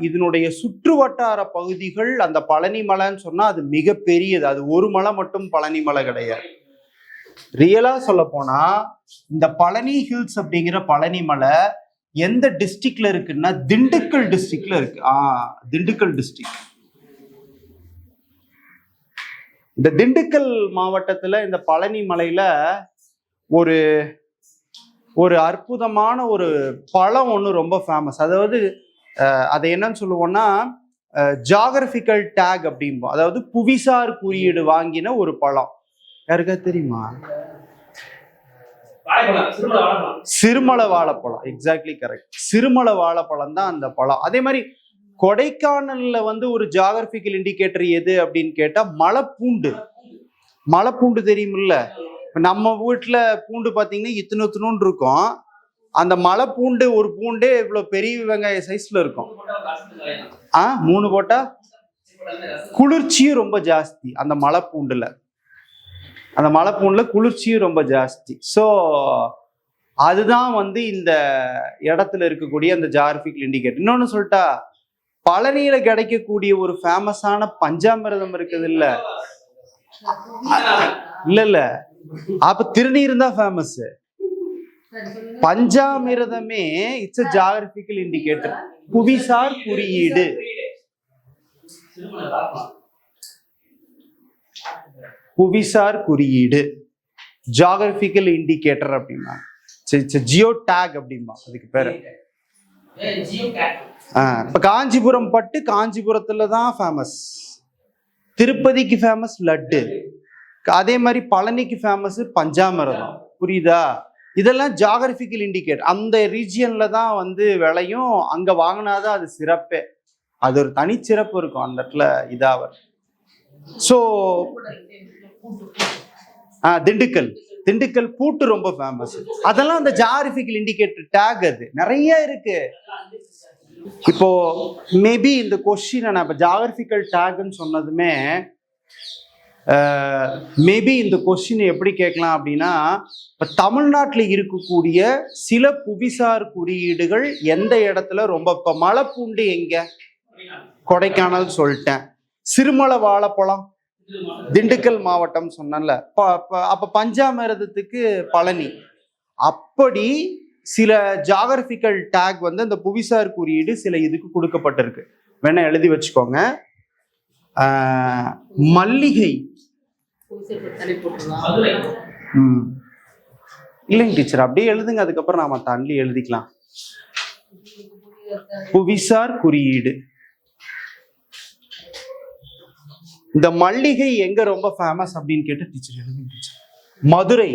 இதனுடைய சுற்று வட்டார பகுதிகள், அந்த பழனி மலைன்னு சொன்னா அது மிக பெரியது. அது ஒரு மலை மட்டும் பழனி மலை கிடையாது. ரியலா சொல்ல போனா இந்த பழனி ஹில்ஸ் அப்படிங்கிற பழனி மலை எந்த டிஸ்ட்ரிக்ட்ல இருக்குன்னா திண்டுக்கல் டிஸ்ட்ரிக்ட்ல இருக்கு. திண்டுக்கல் டிஸ்ட்ரிக்ட். இந்த திண்டுக்கல் மாவட்டத்துல இந்த பழனி மலையில ஒரு ஒரு அற்புதமான ஒரு பழம் ஒன்று ரொம்ப ஃபேமஸ். அதாவது அதை என்னன்னு சொல்லுவோம்னா ஜியாகிரபிக்கல் டேக் அப்படிம்போம். அதாவது புவிசார் குறியீடு வாங்கின ஒரு பழம். யாருக்கா தெரியுமா? சிறுமலை வாழைப்பழம். Exactly correct. சிறுமலை வாழைப்பழம் தான் அந்த பழம். அதே மாதிரி கொடைக்கானல்ல ஒரு ஜியாகிரபிக்கல் இண்டிகேட்டர் எது அப்படின்னு கேட்டா மலைப்பூண்டு. மலைப்பூண்டு தெரியுமில்ல? நம்ம வீட்டுல பூண்டு பாத்தீங்கன்னா இத்தனூன்னு இருக்கும். அந்த மலைப்பூண்டு ஒரு பூண்டே இவ்வளவு பெரிய வெங்காய சைஸ்ல இருக்கும். 3 போட்டா குளிர்ச்சியும் ரொம்ப ஜாஸ்தி அந்த மலைப்பூண்டுல. அந்த மலைப்பூண்டுல குளிர்ச்சியும் ரொம்ப ஜாஸ்தி. ஸோ அதுதான் இந்த இடத்துல இருக்கக்கூடிய அந்த ஜியாகிரபிக்கல் இண்டிகேட்டர். இன்னொன்னு சொல்லிட்டா, பழனியில கிடைக்கக்கூடிய ஒரு ஃபேமஸான பஞ்சாமிரதம் இருக்குது இல்ல? இல்ல, அப்ப திருநீர் தான் ஃபேமஸ். பஞ்சாமிரதமே இட்ஸ் a ஜியாகிரபிக்கல் இண்டிகேட்டர், புவிசார் குறியீடு. புவிசார் குறியீடு, ஜியாகிரபிக்கல் இண்டிகேட்டர் அப்படின்னா ஜியோ டேக் அப்படின்பா அதுக்கு பேரு. இப்ப காஞ்சிபுரம் பட்டு காஞ்சிபுரத்துல தான் ஃபேமஸ். திருப்பதிக்கு ஃபேமஸ் லட்டு. அதே மாதிரி பழனிக்கு ஃபேமஸ் பஞ்சாமிரதம். புரியுதா? இதெல்லாம் ஜியாகிரபிக்கல் இண்டிகேட்டர். அந்த ரீஜியன்ல தான் விளையும். அங்க வாங்கினாதான் அது சிறப்பே. அது ஒரு தனிச்சிறப்பு இருக்கும் அந்த இடத்துல. இதாவர் ஸோ திண்டுக்கல் பூட்டு ரொம்ப ஃபேமஸ். அதெல்லாம் அந்த ஜியாகிரபிக்கல் இண்டிகேட்டர் டேக். அது நிறைய இருக்கு. இப்போ மேபி இந்த கொஸ்டின் நான் இப்போ ஜியாகிரபிக்கல் டேக்னு சொன்னதுமே மேபி இந்த கொஸ்டின் எப்படி கேட்கலாம் அப்படின்னா, இப்போ தமிழ்நாட்டில் இருக்கக்கூடிய சில புவிசார் குறியீடுகள் எந்த இடத்துல ரொம்ப, இப்போ மலைப்பூண்டு எங்க? கொடைக்கானல் சொல்லிட்டேன். சிறுமலை வாழைப்பழம் திண்டுக்கல் மாவட்டம் சொன்னேன்ல. அப்ப பஞ்சாமிரதத்துக்கு பழனி. அப்படி சில ஜியாகிரபிக்கல் டேக் அந்த புவிசார் குறியீடு சில இதுக்கு கொடுக்கப்பட்டிருக்கு. வேணா எழுதி வச்சுக்கோங்க. மல்லிகை, இல்லைங்க டீச்சர், அப்படியே எழுதுங்க, அதுக்கப்புறம் நாம தள்ளி எழுதிக்கலாம். புவிசார் குறியீடு. இந்த மல்லிகை எங்க ரொம்ப ஃபேமஸ் அப்படின்னு கேட்டு டீச்சர் எழுதுங்க டீச்சர். மதுரை.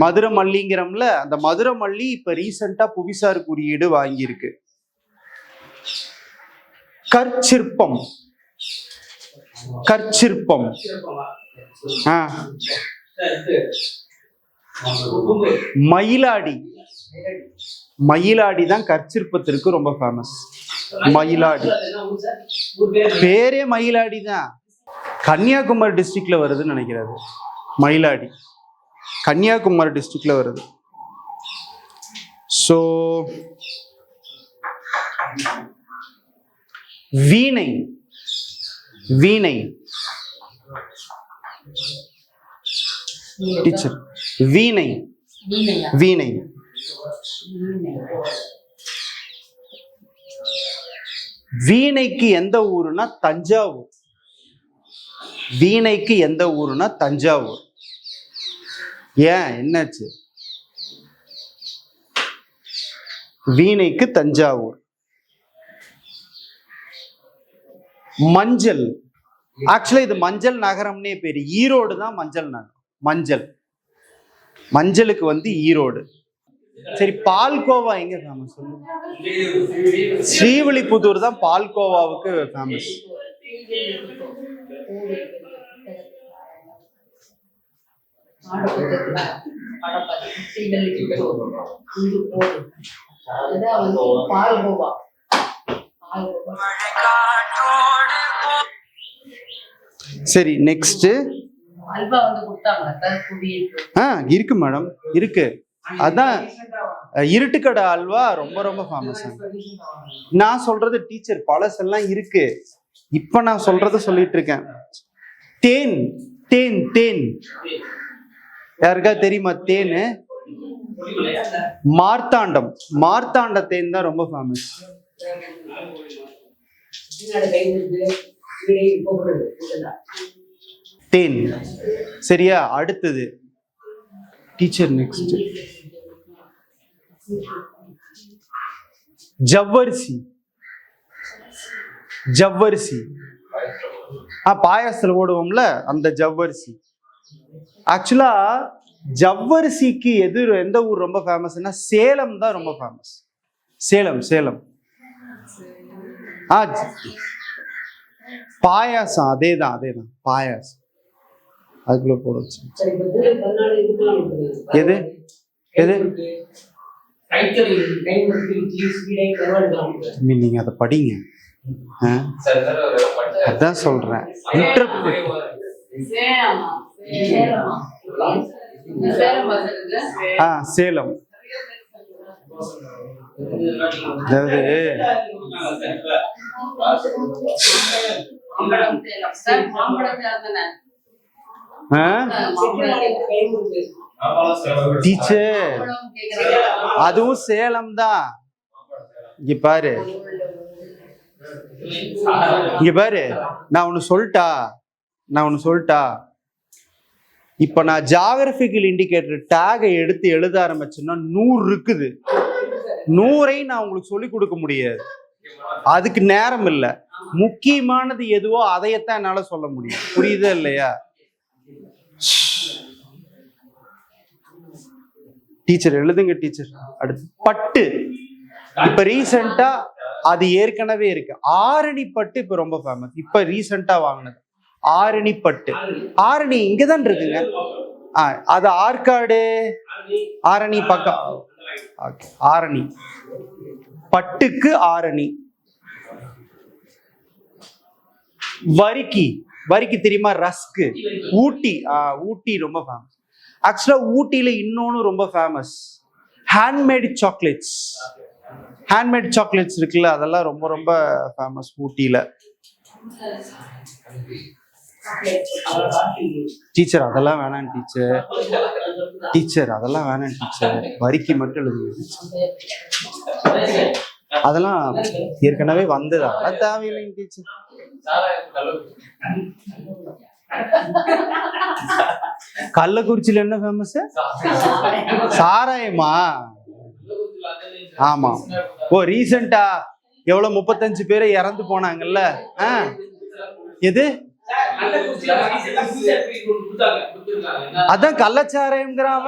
மதுரை மல்லிங்கிறோம்ல, அந்த மதுரை மல்லி இப்ப ரீசெண்டா புவிசார் குறியீடு வாங்கியிருக்கு. கற்சிற்பம். கற்சிற்பம். மயிலாடி. மயிலாடி தான் கற்சிற்பத்திற்கு ரொம்ப ஃபேமஸ். மயிலாடி பேரே மயிலாடி தான். கன்னியாகுமரி டிஸ்ட்ரிக்ட்ல வருதுன்னு நினைக்கிறது. மயிலாடி கன்னியாகுமரி டிஸ்ட்ரிக்ட்ல வருது. சோ வீணை. வீணை டீச்சர். வீணை. வீணை. வீணைக்கு எந்த ஊருனா தஞ்சாவூர். வீணைக்கு எந்த ஊருனா தஞ்சாவூர். ஏன், என்னாச்சு? வீணைக்கு தஞ்சாவூர். மஞ்சள். ஆக்சுவலா இது மஞ்சள் நகரம்னே பேரு. ஈரோடு தான் மஞ்சள் நகரம். மஞ்சள். மஞ்சளுக்கு வந்து ஈரோடு. சரி, பால்கோவா எங்க ஃபேமஸ் சொல்லுங்க. ஸ்ரீவில்லிபுத்தூர் தான் பால்கோவாவுக்கு ஃபேமஸ். சரி, நெக்ஸ்ட். இருக்கு மேடம், இருக்கு. அதான் இருட்டுக்கடை அல்வா ரொம்ப ரொம்ப ஃபேமஸ். நான் சொல்றது டீச்சர் பழசெல்லாம் இருக்கு, இப்ப நான் சொல்றத சொல்லிட்டு இருக்கேன். தேன். தேன். தேன் யாருக்கா தெரியுமா? தேனு. மார்த்தாண்டம். மார்த்தாண்ட தேன் தான் ரொம்ப ஃபேமஸ். தேன். சரியா? அடுத்தது டீச்சர் நெக்ஸ்ட். ஜவ்வரிசி. ஜவ்வரிசி பாயாசத்துல போடுவோம்ல, அந்த ஜவ்வரிசி. ஆக்சுவலா ஜவ்வரிசிக்கு எந்த ஊர் ரொம்ப ஃபேமஸ்னா சேலம் தான் ரொம்ப ஃபேமஸ். சேலம். சேலம். பாயாசம் அதேதான், அதேதான் பாயாசம். அதுக்குள்ள போட வச்சு. எது எது நீங்க அதை படிங்க. அதான் சொல்றேன். சேலம். அதாவது டீச்சர் அதுவும் சேலம் தான். இங்க பாரு, இங்க பாரு, நான் ஒன்னு சொல்லிட்டா. இப்ப நான் ஜியோகிராபிக்கல் இண்டிகேட்டர் டேகை எடுத்து எழுத ஆரம்பிச்சேன்னா 100 இருக்குது. 100ஐ நான் உங்களுக்கு சொல்லி கொடுக்க முடியாது, அதுக்கு நேரம் இல்லை. முக்கியமானது எதுவோ அதையத்தான் என்னால சொல்ல முடியும். புரியுதா இல்லையா? டீச்சர் எழுதுங்க டீச்சர். அடுத்து பட்டு. இப்ப ரீசெண்டா அது ஏற்கனவே இருக்கு. ஆரணி பட்டு இப்ப ரொம்ப ஃபேமஸ். இப்ப ரீசெண்டா வாங்கினது ஆரணி பட்டு. ஆரணி இங்கதான் இருக்குங்க. அது ஆற்காடு, ஆரணி பக்கம். ஆரணி பட்டுக்கு ஆரணி. வரிக்கி. வரிக்கி தெரியுமா? ரஸ்க். ஊட்டி. ஊட்டி ரொம்ப ஃபேமஸ். ஆக்சுவலா ஊட்டியில இன்னொன்னு ரொம்ப famous, handmade chocolates. Handmade chocolates இருக்குல்ல, அதெல்லாம் ரொம்ப ரொம்ப ஃபேமஸ் ஊட்டியில. டீச்சர் அதெல்லாம் வேணாம் டீச்சர். டீச்சர் அதெல்லாம் வேணாம் டீச்சர். வரிக்கு மட்டும் எழுதுங்க. அதெல்லாம் ஏற்கனவே வந்தது, அதெல்லாம் தேவையில்லைங்க டீச்சர். கள்ளக்குறிச்சியில என்ன ஃபேமஸ்? சாராயமா? ஆமா. ஓ ரீசெண்டா எவ்வளவு 35 பேரை இறந்து போனாங்கல்ல. எது? அதான் கள்ளச்சாராயம்ங்கிறாம.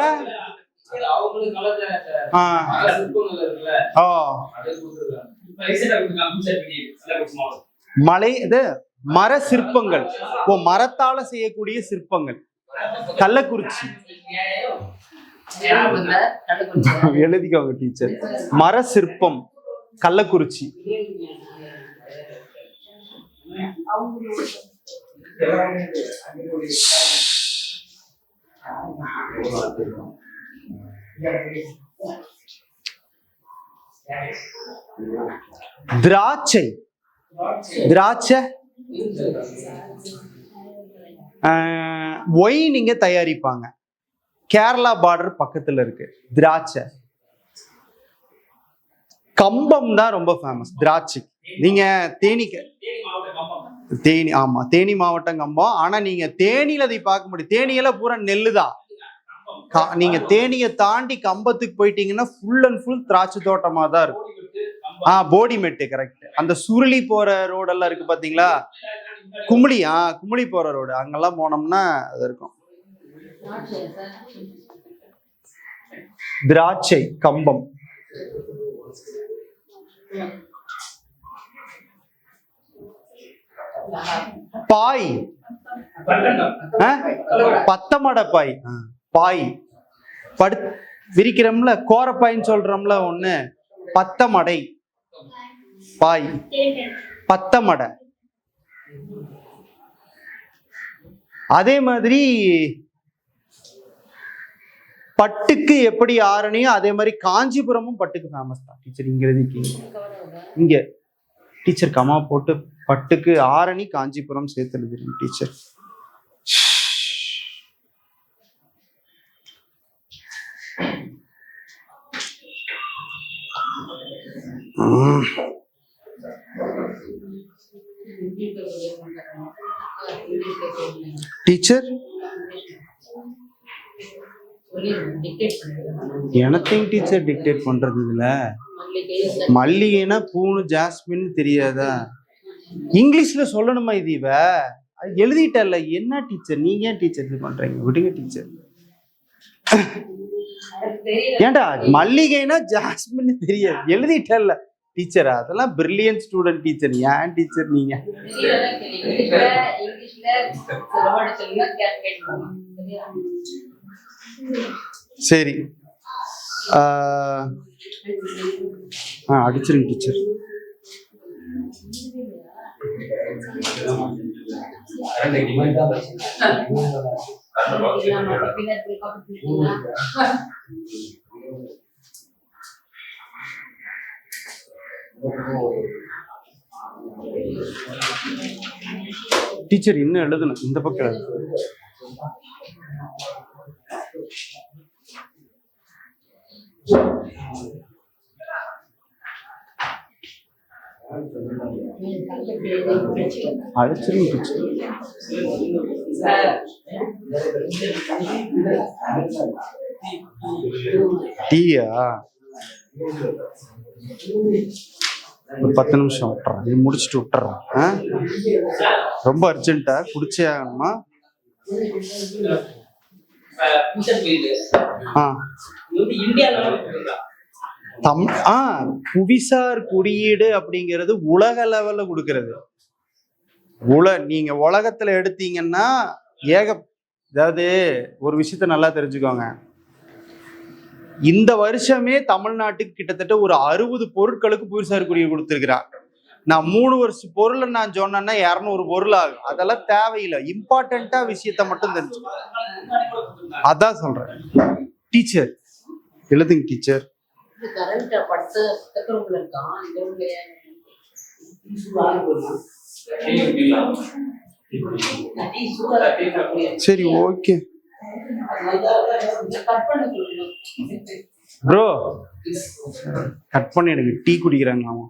மலை இது மர சிற்பங்கள். ஓ மரத்தால செய்யக்கூடிய சிற்பங்கள். கள்ளக்குறிச்சி எழுதிக்கோங்க டீச்சர். மர சிற்பம் கள்ளக்குறிச்சி. திராட்சை. திராட்சை ஒயின் இங்க தயாரிப்பாங்க. கேரளா பார்டர் பக்கத்துல இருக்கு. திராட்சை. கம்பம் தான் ரொம்ப ஃபேமஸ் திராட்சை. நீங்க தேனி, ஆமா தேனி மாவட்டம் கம்பம். ஆனா நீங்க தேனியில அதை பார்க்க முடியும். தேனியெல்லாம் பூரா நெல்லுதான். நீங்க தேனியை தாண்டி கம்பத்துக்கு போயிட்டீங்கன்னா ஃபுல் அண்ட் ஃபுல் திராட்சை தோட்டமா தான் இருக்கும். போடிமெட்டு கரெக்ட். அந்த சுருளி போற ரோடெல்லாம் இருக்கு பாத்தீங்களா, குமுளி. குமுளி போற ரோடு, அங்கெல்லாம் போனோம்னா அது இருக்கும். திராட்சை கம்பம். பாய். பத்தமட பாய். பாய் விரிக்கிறோம்ல, கோரப்பாயின்னு சொல்றோம்ல ஒண்ணு, பத்தமடை பாய். பத்தமடை. அதே மாதிரி பட்டுக்கு எப்படி ஆரணியோ அதே மாதிரி காஞ்சிபுரமும் பட்டுக்கு ஃபேமஸ் தான் டீச்சர். இங்க எழுதிருக்கீங்க. இங்க டீச்சர் கமா போட்டு பட்டுக்கு ஆரணி காஞ்சிபுரம் சேர்த்து எழுதிருக்கீங்க டீச்சர். டீச்சர் எனத்தையும் டீச்சர் டிக்டேட் பண்றது இதுல மல்லிகைனா பூணு ஜாஸ்மின் தெரியாதா? இங்கிலீஷ்ல சொல்லணுமா இது? இவ எழுதிட்டல்ல. என்ன டீச்சர் நீங்க ஏன் டீச்சர் இது பண்றீங்க? விடுங்க டீச்சர். ஏண்டா மல்லிகைனா ஜாஸ்மின் தெரியாது, எழுதிட்டல்ல டீச்சர். அதெல்லாம் பிரில்லியன்ட் ஸ்டூடெண்ட் டீச்சர். ஏன் டீச்சர் நீங்க? சரி அடிச்சிருங்க டீச்சர். டீச்சர் இன்னும் எழுதணும். இந்த பக்கம் அடிச்சிருங்க டீயா. ஒரு 10 நிமிஷம் விட்டுறேன், இது முடிச்சுட்டு விட்டுறேன். ரொம்ப அர்ஜென்ட்டா குடிச்சே ஆகணுமா? புவிசார் குறியீடு அப்படிங்கிறது உலக லெவல்ல கொடுக்கறது. நீங்க உலகத்துல எடுத்தீங்கன்னா அதாவது ஒரு விஷயத்த நல்லா தெரிஞ்சுக்கோங்க. இந்த வருஷமே தமிழ்நாட்டுக்கு கிட்டத்தட்ட ஒரு 60 பொருட்களுக்கு புவிசார் குறியீடு கொடுத்திருக்கிறார். நான் 3 வருஷம் பொருளை நான் சொன்னேன்னா 200 பொருள் ஆகும். அதெல்லாம் தேவையில்லை. இம்பார்ட்டண்டா விஷயத்த மட்டும் தெரிஞ்சுக்கணும். அதான் சொல்றேன். டீச்சர் எழுதுங்க டீச்சர். சரி ஓகே ப்ரோ. கட் பண்ணிடுங்க, டீ குடிக்கிறாங்களாமா.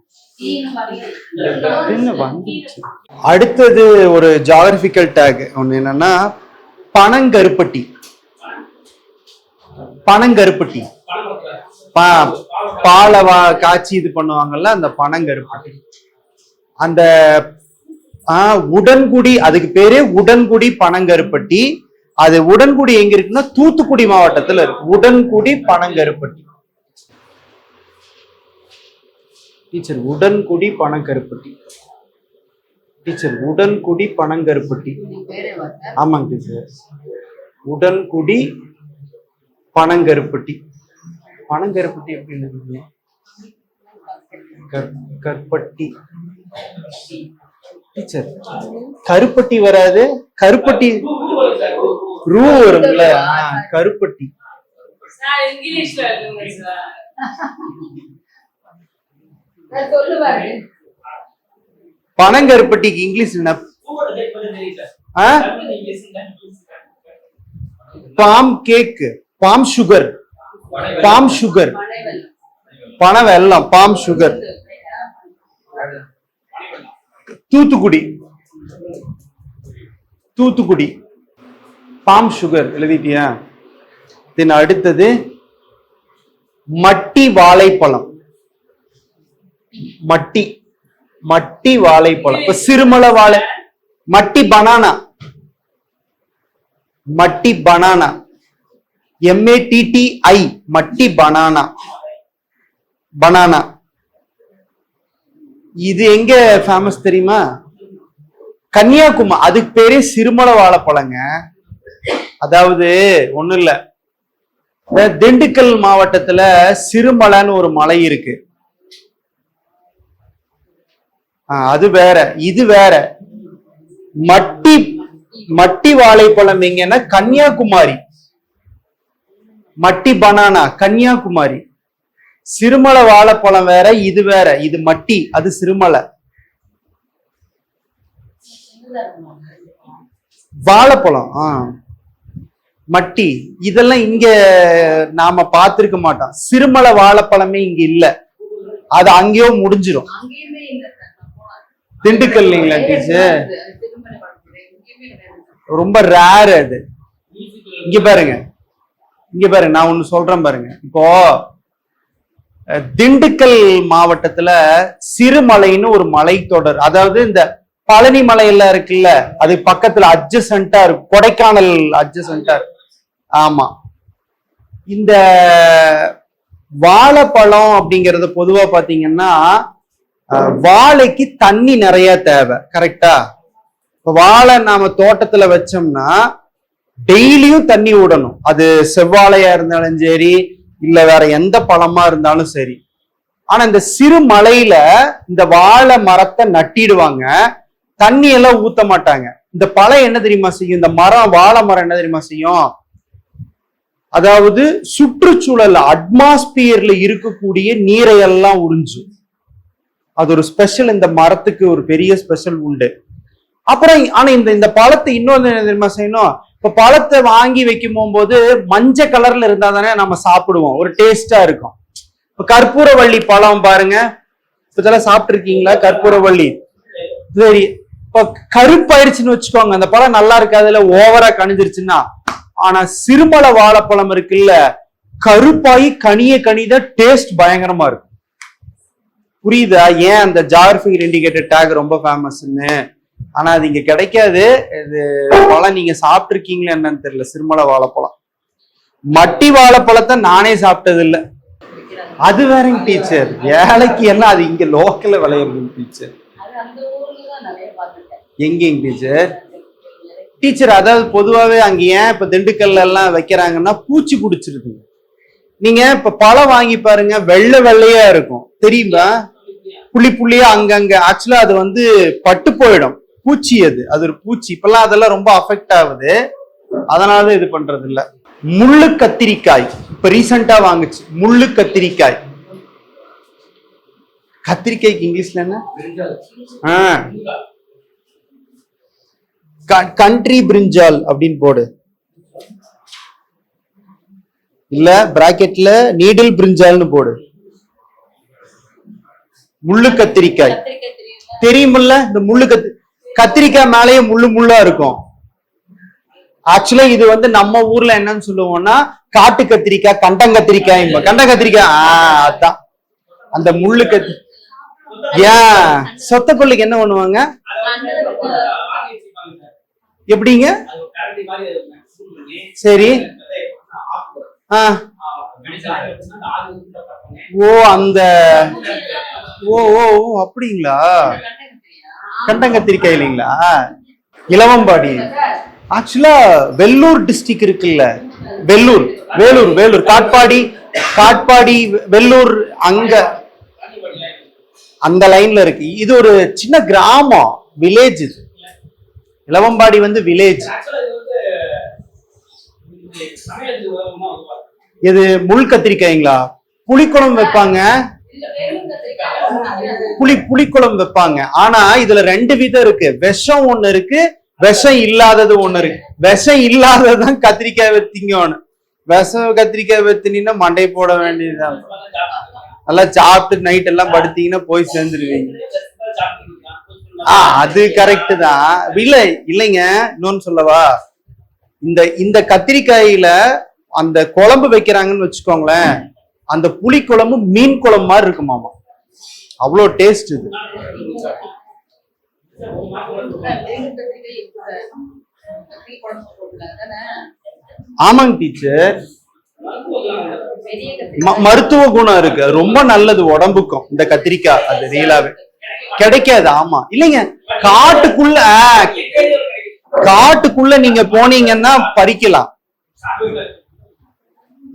என்ன வந்துச்சு? அடுத்தது ஒரு ஜியோகிராபிக்கல் டேக் ஒண்ணு என்னன்னா பனங்கருப்பட்டி. பனங்கருப்பட்டி பாலவா காய்ச்சி இது பண்ணுவாங்கல்ல, அந்த பனங்கருப்பட்டி. அந்த உடன்குடி, அதுக்கு பேரு உடன்குடி பனங்கருப்பட்டி. அது உடன்குடி எங்க இருக்குன்னா தூத்துக்குடி மாவட்டத்துல இருக்கு. உடன்குடி பனங்கருப்பட்டி. டீச்சர் உடன்குடி பனங்கருப்பட்டி. டீச்சர் உடன்குடி பனங்கருப்பட்டி. ஆமாங்க டீச்சர், உடன்குடி பனங்கருப்பட்டி. பனங்கருப்பட்டி எப்படி கற்பட்டி டீச்சர்? கருப்பட்டி வராது, கருப்பட்டி ரூ வரும்ல, கருப்பட்டி. பனங்கருப்பட்டிக்கு இங்கிலீஷ் என்ன? Palm cake, palm sugar, palm sugar, பனை வெல்லம், palm sugar. Thoothukudi, Thoothukudi palm sugar எழுதிட்டியா? தென் அடுத்தது மட்டி வாழைப்பழம். மட்டி, மட்டி வாழைப்பழம். இப்ப சிறுமலை வாழை, மட்டி பனானா, மட்டி பனானா, MATTI, மட்டி பனானா, பனானா. இது எங்க ஃபேமஸ் தெரியுமா? கன்னியாகுமரி. அதுக்கு பேரே சிறுமலை வாழைப்பழங்க. அதாவது ஒண்ணும் இல்ல, திண்டுக்கல் மாவட்டத்துல சிறுமலைன்னு ஒரு மலை இருக்கு. அது வேற, இது வேற. மட்டி, மட்டி வாழைப்பழம் எங்கன்னா கன்னியாகுமரி. மட்டி பனானா கன்னியாகுமரி. சிறுமலை வாழைப்பழம் வேற, இது வேற. இது மட்டி, அது சிறுமலை. வாழைப்பழம் மட்டி, இதெல்லாம் இங்க நாம பார்த்திருக்க மாட்டோம். சிறுமலை வாழைப்பழமே இங்க இல்ல, அது அங்கேயோ முடிஞ்சிடும். திண்டுக்கல் இல்லைங்களா டீச்சர்? ரொம்ப ரேர் அது. இங்க பாருங்க, இங்க பாருங்க, நான் ஒண்ணு சொல்றேன் பாருங்க. இப்போ திண்டுக்கல் மாவட்டத்துல சிறுமலைன்னு ஒரு மலைத்தொடர், அதாவது இந்த பழனி மலையெல்லாம் இருக்குல்ல, அது பக்கத்துல அட்ஜசன்டா இருக்கு, கொடைக்கானல் அட்ஜசன்டா இருக்கு. ஆமா, இந்த வாழைப்பழம் அப்படிங்கறது பொதுவா பாத்தீங்கன்னா வாழைக்கு தண்ணி நிறைய தேவை, கரெக்டா? இப்ப வாழை நாம தோட்டத்துல வச்சோம்னா டெய்லியும் தண்ணி விடணும். அது செவ்வாழையா இருந்தாலும் சரி, இல்ல வேற எந்த பழமா இருந்தாலும் சரி. ஆனா இந்த சிறு மலையில இந்த வாழை மரத்தை நட்டிடுவாங்க, தண்ணி எல்லாம் ஊத்த மாட்டாங்க. இந்த பழம் என்ன தெரியுமா செய்யும்? இந்த மரம், வாழை மரம் என்ன தெரியுமா செய்யும்? அதாவது சுற்றுச்சூழல் அட்மாஸ்பியர்ல இருக்கக்கூடிய நீரை எல்லாம் உறிஞ்சும். அது ஒரு ஸ்பெஷல், இந்த மரத்துக்கு ஒரு பெரிய ஸ்பெஷல் உண்டு. அப்புறம் ஆனா இந்த பழத்தை இன்னொன்னு என்ன தெரியுமா செய்யணும்? இப்ப பழத்தை வாங்கி வைக்கும் போகும்போது மஞ்சள் கலர்ல இருந்தா தானே நம்ம சாப்பிடுவோம், ஒரு டேஸ்டா இருக்கும். இப்ப கற்பூரவள்ளி பழம் பாருங்க, இதெல்லாம் சாப்பிட்டு இருக்கீங்களா? கற்பூரவள்ளி சரி, இப்ப கருப்பாயிருச்சுன்னு வச்சுக்கோங்க, அந்த பழம் நல்லா இருக்காதுல, ஓவரா கணிஞ்சிருச்சுன்னா. ஆனா சிறுமலை வாழைப்பழம் இருக்குல்ல, கருப்பாயி கனிதான் டேஸ்ட் பயங்கரமா இருக்கும். புரியுதா ஏன் அந்த ஜியோகிராபிக்கல் இண்டிகேட்டர் டேக் ரொம்ப ஃபேமஸ்ன்னு? ஆனா அது இங்க கிடைக்காது. இது பழம் நீங்க சாப்பிட்டு இருக்கீங்களா என்னன்னு தெரியல, சிறுமலை வாழைப்பழம். மட்டி வாழைப்பழத்தை நானே சாப்பிட்டது இல்லை. அது வேறங்க டீச்சர், வேலைக்கு எல்லாம் அது இங்க லோக்கல்ல விளையாடுங்க டீச்சர். எங்கேங்க டீச்சர்? டீச்சர் அதாவது பொதுவாவே அங்க ஏன் இப்ப திண்டுக்கல்ல எல்லாம் வைக்கிறாங்கன்னா பூச்சி பிடிச்சிருக்குங்க. நீங்க இப்ப பழம் வாங்கி பாருங்க, வெள்ளை வெள்ளையா இருக்கும் தெரியுமா, புள்ளி புள்ளியா அங்கங்க. ஆக்சுவலா அது வந்து பட்டு போயிடும், பூச்சி. அது ஒரு பூச்சி. இப்பெல்லாம் அதெல்லாம் ரொம்ப அஃபெக்ட் ஆகுது, அதனாலதான் இது பண்றது இல்ல. முள்ளு கத்திரிக்காய் இப்ப ரீசெண்டா வாங்குச்சு, முள்ளு கத்திரிக்காய். கத்திரிக்காய்க்கு இங்கிலீஷ்ல என்ன? கண்ட்ரி பிரிஞ்சால் அப்படின்னு போடு. இல்ல பிராக்கெட்ல நீடில் பிரிஞ்சால்னு போடு. முள்ளு கத்திரிக்காய் தெரியுமில்ல? இந்த முள்ளு கத்திரிக்காய் மேலேயே முள்ளு முள்ளா இருக்கும். ஆக்சுவலா இது வந்து நம்ம ஊர்ல என்னன்னு சொல்லுவோம்னா காட்டு கத்திரிக்காய், கண்டங்கத்திரிக்காய். கண்டங்கத்திரிக்காய் அதான் அந்த முள்ளு ஏன் சொத்தப்பள்ளிக்கு என்ன பண்ணுவாங்க? எப்படிங்க? சரி. ஓ அந்த ஓ ஓ அப்படிங்களா? கண்டங்கத்திரிக்காய் இல்லைங்களா? இளவம்பாடி ஆக்சுவலா வெள்ளூர் டிஸ்ட்ரிக்ட் இருக்குல்ல, வெள்ளூர் வேலூர் வேலூர் காட்பாடி வெள்ளூர் அங்க அந்த லைன்ல இருக்கு. இது ஒரு சின்ன கிராமம், வில்லேஜ். இது இளவம்பாடி வந்து வில்லேஜ். இது முள் கத்திரிக்காய்ங்களா? புளிக்குழம்பு வைப்பாங்க, புளிக்குழம்பு வைப்பாங்க. ஆனா இதுல 2 விதம் இருக்கு. விஷம் ஒண்ணு இருக்கு, விஷம் இல்லாதது ஒண்ணு இருக்கு. விஷம் இல்லாததுதான் கத்திரிக்காய் வெத்திங்கன்னு. விஷம் கத்திரிக்காய் வெத்தினா மண்டை போட வேண்டியதுதான். நல்லா சாப்பிட்டு நைட் எல்லாம் படுத்தீங்கன்னா போய் சேர்ந்துருவீங்க. அது கரெக்ட் தான். இல்லைங்க, இன்னொன்னு சொல்லவா? இந்த கத்திரிக்காயில அந்த குழம்பு வைக்கிறாங்கன்னு வச்சுக்கோங்களேன், அந்த புளி குழம்பு மீன் குழம்பு மாதிரி இருக்குமாமா. அவ்வளோ டேஸ்ட் இது. ஆமாங்க டீச்சர், மருத்துவ குணம் இருக்கு, ரொம்ப நல்லது உடம்புக்கும் இந்த கத்திரிக்காய். அது ரியலாவே கிடைக்காது. ஆமா இல்லைங்க, காட்டுக்குள்ள நீங்க போனீங்கன்னா பறிக்கலாம்.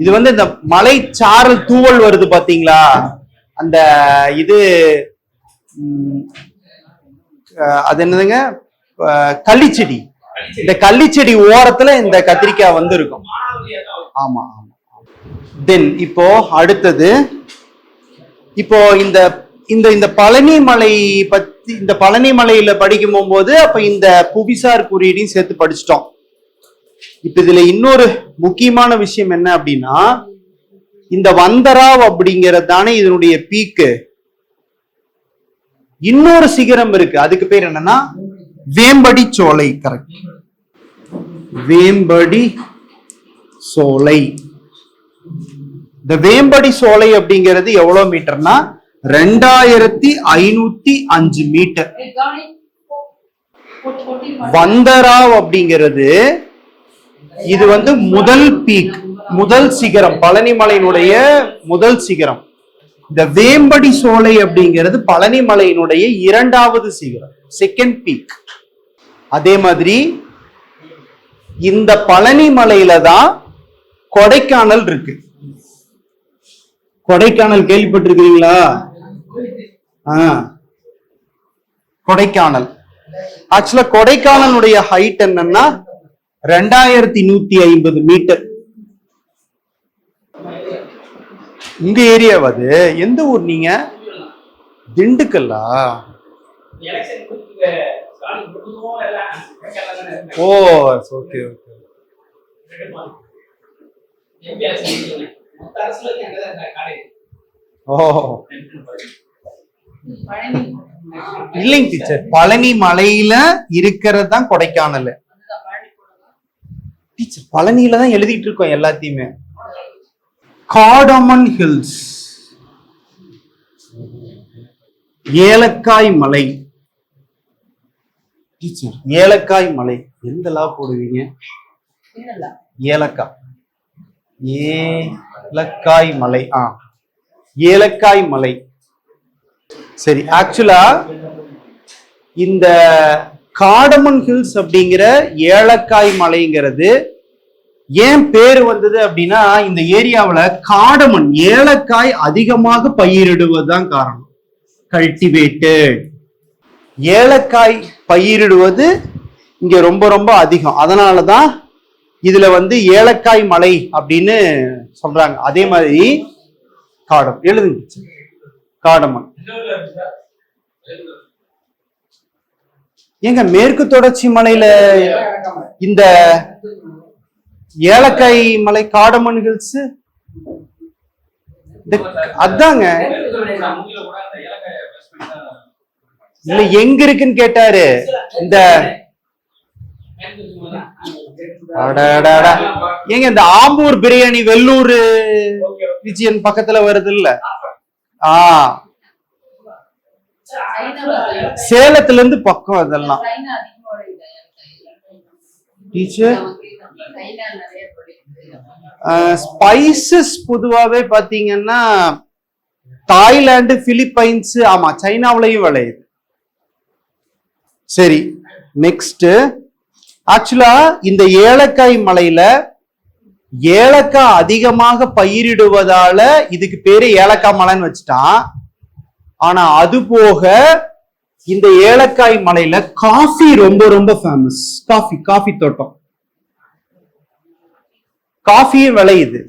இது வந்து இந்த மலை சாரல் தூவல் வருது பாத்தீங்களா, அந்த இது அது என்னதுங்க, கள்ளிச்செடி. இந்த கள்ளிச்செடி ஓரத்துல இந்த கத்திரிக்காய் வந்து இருக்கும். ஆமா ஆமா. தென் இப்போ அடுத்தது, இப்போ இந்த இந்த பழனி மலை பத்தி, இந்த பழனி மலையில படிக்கும் போகும்போது அப்ப இந்த புவிசார் குறியீடையும் சேர்த்து படிச்சிட்டோம். இப்ப இதுல இன்னொரு முக்கியமான விஷயம் என்ன அப்படின்னா, இந்த வந்தராவ் அப்படிங்கிறது தானே இதனுடைய பீக்கு. இன்னொரு சிகரம் இருக்கு, அதுக்கு பேர் என்னன்னா வேம்படி சோலை. கரெக்ட், வேம்படி சோலை. இந்த வேம்படி சோலை அப்படிங்கிறது எவ்வளவு மீட்டர்னா 2505 மீட்டர். வந்தராவ் அப்படிங்கிறது இது வந்து முதல் பீக், முதல் சிகரம், பழனிமலையினுடைய முதல் சிகரம். இந்த வேம்படி சோலை அப்படிங்கிறது பழனிமலையினுடைய 2வது சிகரம், செகண்ட் பீக். அதே மாதிரி இந்த பழனிமலையில தான் கொடைக்கானல் இருக்கு. கொடைக்கானல் கேள்விப்பட்டிருக்கீங்களா? கொடைக்கானல் ஆக்சுவலா கொடைக்கானலுடைய ஹைட் என்னன்னா 2150 மீட்டர். உங்க ஏரியாவது எந்த ஊர்? நீங்க திண்டுக்கல்லா? ஓ ஓகே ஓகே. ஓ இல்லைங்க டீச்சர், பழனி மலையில இருக்கிறது தான் கொடைக்கானல். டீச்சர் பழனியில தான் எழுதிட்டு இருக்கோம் எல்லாத்தையுமே. காடமன் ஹில்ஸ், ஏலக்காய் மலை. டீச்சர் ஏலக்காய் மலை எந்த லா போடுவீங்க? ஏலக்காய், ஏலக்காய் மலை. ஏலக்காய் மலை. சரி, ஆக்சுவலா இந்த காடமன் ஹில்ஸ் அப்படிங்கிற ஏலக்காய் மலைங்கிறது ஏன் பேர் வந்தது அப்படின்னா, இந்த ஏரியாவில் காடமன், ஏலக்காய் அதிகமாக பயிரிடுவதுதான் காரணம். கல்டிவேட்டட் ஏலக்காய் பயிரிடுவது இங்க ரொம்ப ரொம்ப அதிகம். அதனாலதான் இதுல வந்து ஏலக்காய் மலை அப்படின்னு சொல்றாங்க. அதே மாதிரி காடம் எழுதுங்க, காடமன். ஏங்க மேற்கு தொடர்ச்சி மலையில இந்த ஏலக்காய் மலை, காடமன் ஹில்ஸ் அதாங்க இல்ல எங்க இருக்குன்னு கேட்டாரு. இந்த ஏங்க இந்த ஆம்பூர் பிரியாணி வெள்ளூர் ரீஜியன் பக்கத்துல வருது இல்ல, சேலத்துல இருந்து பக்கம் அதெல்லாம். டீச்சர் ஸ்பைசஸ் பொதுவாவே பாத்தீங்கன்னா தாய்லாந்து, பிலிப்பைன்ஸ், ஆமா சைனாவிலையும் விளையுது. சரி, நெக்ஸ்ட். ஆக்சுவலா இந்த ஏலக்காய் மலையில ஏலக்காய் அதிகமாக பயிரிடுவதால இதுக்கு பேரு ஏலக்காய் மலைன்னு வச்சுட்டான். ஆனா அது போக இந்த ஏலக்காய் மலையில காஃபி ரொம்ப ரொம்ப ஃபேமஸ். காஃபி தோட்டம், காஃபியும் விளையுது.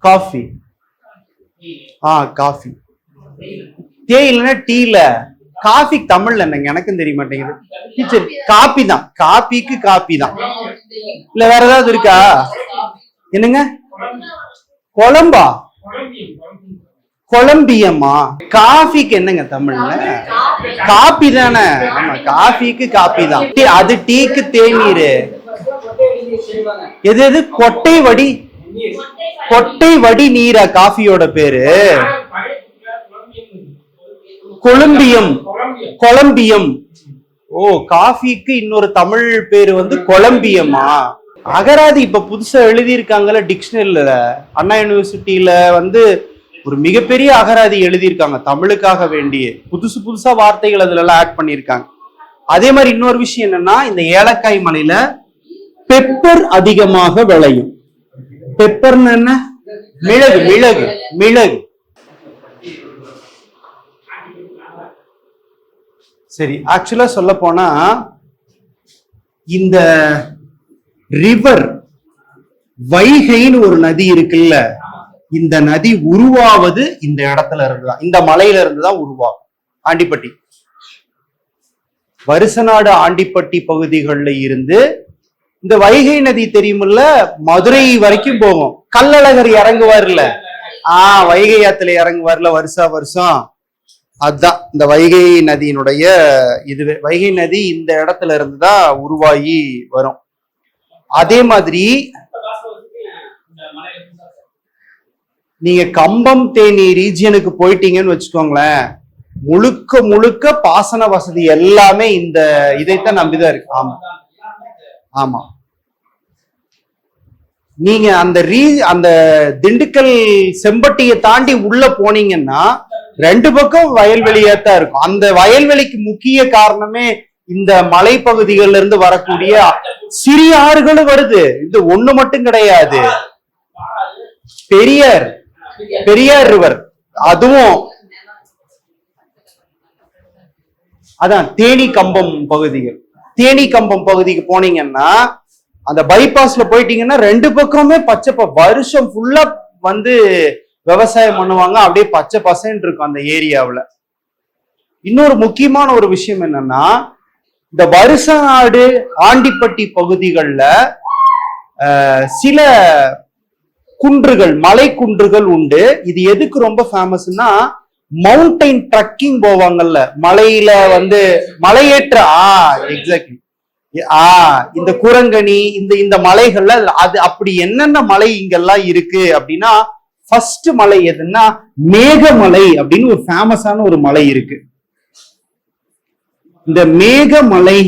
காஃபி காஃபி தேயிலைன்னா டீல, காஃபி தமிழ்ல என்னங்க எனக்கும் தெரிய மாட்டேங்குது டீச்சர். காப்பி தான், காப்பிக்கு காப்பி தான். இல்ல வேற ஏதாவது இருக்கா? என்னங்க கொலம்பா? கொலம்பியமா? காஃபிக்கு என்னங்க தமிழ்ல? காப்பி தானே. ஆமா, காஃபிக்கு காப்பி தான். அது டீக்கு தேநீர். எது எது? கொட்டை வடி, கொட்டை வடி நீரா காஃபியோட பேரு? கொலம்பியம். கொலம்பியம். ஓ, காஃபிக்கு இன்னொரு தமிழ் பேரு வந்து கொலம்பியமா? அகராதி இப்ப புதுசா எழுதியிருக்காங்கல்ல டிக்ஷனரியில, அண்ணா யூனிவர்சிட்டியில வந்து ஒரு மிகப்பெரிய அகராதி எழுதியிருக்காங்க தமிழுக்காக வேண்டிய. புதுசு புதுசா வார்த்தைகள் அதுல எல்லாம் ஆட் பண்ணியிருக்காங்க. அதே மாதிரி இன்னொரு விஷயம் என்னன்னா, இந்த ஏலக்காய் மலையில பெப்பர் அதிகமாக விளையும். பெப்பர்னு என்ன? மிளகு. மிளகு மிளகு. சரி, ஆக்சுவலா சொல்ல போனா இந்த ரிவர் வைகைன்னு ஒரு நதி இருக்குல்ல, இந்த நதி உருவாவது இந்த இடத்துல இருந்துதான், இந்த மலையில இருந்துதான் உருவாகும். ஆண்டிப்பட்டி, வருசநாடு ஆண்டிப்பட்டி பகுதிகளில் இருந்து இந்த வைகை நதி தெரியுமில்ல, மதுரை வரைக்கும் போகும். கள்ளழகர் இறங்குவார்ல, வைகை ஆத்துல இறங்குவார்ல வருஷா வருஷம், அதுதான் இந்த வைகை நதியினுடைய இதுவே. வைகை நதி இந்த இடத்துல இருந்துதான் உருவாகி வரும். அதே மாதிரி நீங்க கம்பம் தேனி ரீஜியனுக்கு போயிட்டீங்கன்னு வச்சுக்கோங்களேன், முழுக்க முழுக்க பாசன வசதி எல்லாமே இந்த இதைத்தான் நம்பிதான் இருக்கு. ஆமா ஆமா. நீங்க அந்த திண்டுக்கல் செம்பட்டியை தாண்டி உள்ள போனீங்கன்னா ரெண்டு பக்கம் வயல்வெளியாத்தான் இருக்கும். அந்த வயல்வெளிக்கு முக்கிய காரணமே இந்த மலைப்பகுதிகள்ல இருந்து வரக்கூடிய சிறிய ஆறுகளும் வருது. இது ஒண்ணு மட்டும் கிடையாது. பெரியார் ரிவர், அதுவும் அதான் தேனி கம்பம் பகுதிகள். தேனி கம்பம் பகுதிக்கு போனீங்கன்னா அந்த பைபாஸ்ல போயிட்டீங்கன்னா ரெண்டு பக்கமே பச்சை, வருஷம் ஃபுல்லா வந்து விவசாயம் பண்ணுவாங்க. அப்படியே பச்சை பசேன்னு இருக்கும் அந்த ஏரியாவில். இன்னொரு முக்கியமான ஒரு விஷயம் என்னன்னா, இந்த வருசநாடு ஆண்டிப்பட்டி பகுதிகளில் சில குன்றுகள், மலை குன்றுகள் உண்டு. இது எதுக்கு ரொம்ப ஃபேமஸ்னா, மவுண்டைன் ட்ரக்கிங் போவாங்கல்ல, மலையில வந்து மலையேற்ற எக்ஸாக்ட்லி இந்த குரங்கணி, இந்த மலைகள்ல அது அப்படி என்னென்ன மலை இங்கெல்லாம் இருக்கு அப்படின்னா, ஃபர்ஸ்ட் மலை எதுன்னா மேகமலை அப்படின்னு ஒரு ஃபேமஸான ஒரு மலை இருக்கு. இந்த மேகமலை,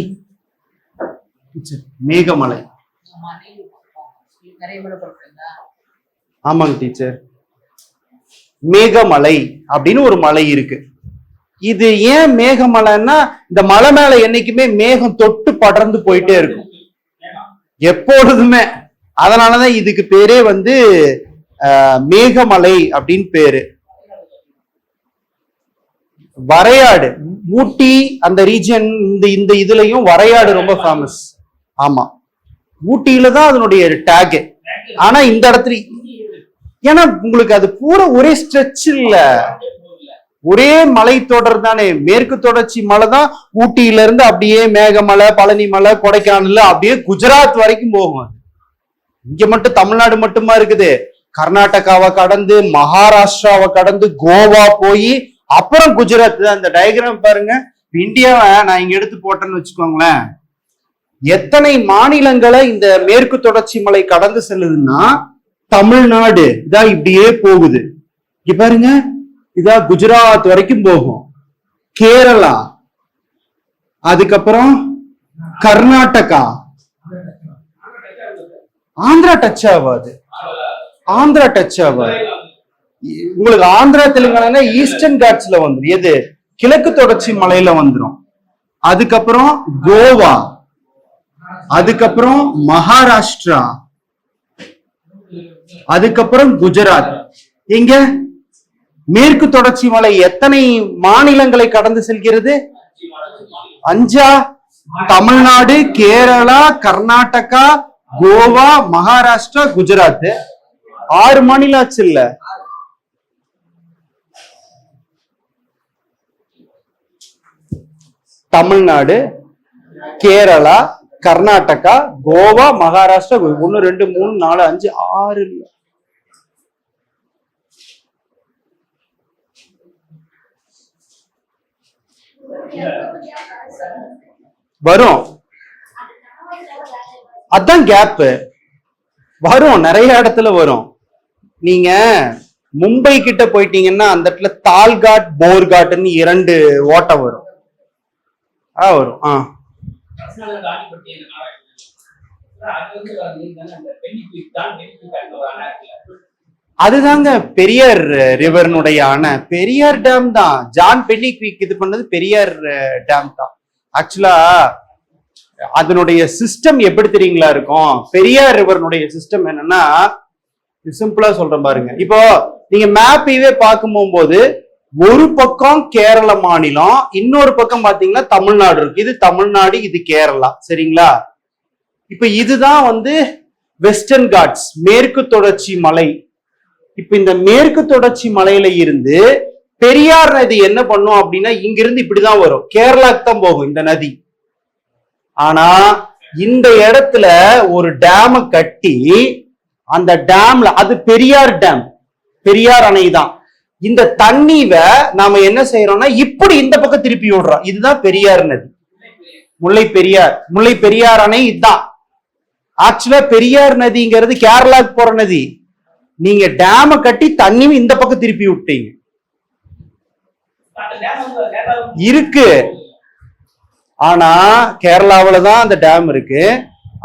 மேகமலை ஆமாங்க டீச்சர், மேகமலை அப்படின்னு ஒரு மலை இருக்கு. இது ஏன் மேகமலைன்னா, இந்த மலை மேல என்னைக்குமே மேகம் தொட்டு படர்ந்து போயிட்டே இருக்கும் எப்பொழுதுமே. அதனாலதான் இதுக்கு பேரே வந்து மேகமலை அப்படின்னு பேரு. வரையாடு, ஊட்டி அந்த ரீஜன், இந்த இதுலயும் வரையாடு ரொம்ப ஃபேமஸ். ஆமா, ஊட்டியில தான் அதனுடைய டேக். ஆனா இந்த இடத்துல ஏன்னா உங்களுக்கு அது பூரா ஒரே ஸ்ட்ரெச் இல்ல, ஒரே மலை தொடர் தானே. மேற்கு தொடர்ச்சி மலை தான் ஊட்டியில இருந்து அப்படியே மேகமலை, பழனி மலை, கொடைக்கானல் அப்படியே குஜராத் வரைக்கும் போகும். இங்க மட்டும் தமிழ்நாடு மட்டுமா இருக்குது, கர்நாடகாவை கடந்து மகாராஷ்டிராவை கடந்து கோவா போய் அப்புறம் குஜராத். அந்த டயக்ராம் பாருங்க. இந்தியாவை நான் இங்க எடுத்து போட்டேன்னு வச்சுக்கோங்களேன், எத்தனை மாநிலங்களை இந்த மேற்கு தொடர்ச்சி மலை கடந்து செல்லுதுன்னா தமிழ்நாடு இதான் இப்படியே போகுது. இங்க பாருங்க, இதா குஜராத் வரைக்கும் போகும், கேரளா, அதுக்கப்புறம் கர்நாடகா, ஆந்திரா டச் ஆகாது. ஆந்திரா டச் ஆகாது. உங்களுக்கு ஆந்திரா தெலுங்கானா ஈஸ்டர்ன் காட்ஸ்ல வந்துடும். எது கிழக்கு தொடர்ச்சி மலையில வந்துடும். அதுக்கப்புறம் கோவா, அதுக்கப்புறம் மகாராஷ்டிரா, அதுக்கப்புறம் குஜராத். எங்க மேற்கு தொடர்ச்சி மலை எத்தனை மாநிலங்களை கடந்து செல்கிறது? 5. தமிழ்நாடு, கேரளா, கர்நாடகா, கோவா, மகாராஷ்டிரா, குஜராத். 6 மாநிலம் ஆச்சு இல்ல? தமிழ்நாடு, கேரளா, கர்நாடகா, கோவா, மகாராஷ்டிரா. 1 2 3 4 5 6 இல்ல, வரும். அதான் கேப் வரும், நிறைய இடத்துல வரும். நீங்க மும்பை கிட்ட போயிட்டீங்கன்னா அந்த இடத்துல தால்காட், போர்காட்னு 2 ஓட்டை வரும். வரும். அதுதாங்க பெரியார் ரிவர்னுடைய அணை. பெரியார் டேம் தான். ஜான் பென்னிக்விக் இது பண்ணது பெரியார் டேம் தான். ஆக்சுவலா அதனுடைய சிஸ்டம் எப்படி தெரியுங்களா இருக்கும்? பெரியார் ரிவர்னுடைய சிஸ்டம் என்னன்னா, சிம்பிளா சொல்றேன் பாருங்க. இப்போ நீங்க மேப்பையே பார்க்கும் போது ஒரு பக்கம் கேரள மாநிலம், இன்னொரு பக்கம் பாத்தீங்கன்னா தமிழ்நாடு இருக்கு. இது தமிழ்நாடு, இது கேரளா, சரிங்களா? இப்ப இதுதான் வெஸ்டர்ன் காட்ஸ், மேற்கு தொடர்ச்சி மலை. இப்ப இந்த மேற்கு தொடர்ச்சி மலையில இருந்து பெரியார் நதி என்ன பண்ணும் அப்படின்னா, இங்கிருந்து இப்படிதான் வரும், கேரளாக்கு தான் போகும் இந்த நதி. ஆனா இந்த இடத்துல ஒரு டேம கட்டி, அந்த டேம்ல, அது பெரியார் டேம், பெரியார் அணை தான். இந்த தண்ணிவ நாம என்ன செய்யறோம்னா இப்படி இந்த பக்கம் திருப்பி விடுறோம். இதுதான் பெரியார் நதி, முல்லை பெரியார். முல்லை பெரியார் அணை இதுதான். ஆக்சுவலா பெரியார் நதிங்கிறது கேரளாவுக்கு போற நதி. நீங்க டேம கட்டி தண்ணியும் இந்த பக்கம் திருப்பி விட்டீங்க. இருக்கு, ஆனா கேரளாவில தான் அந்த டேம் இருக்கு.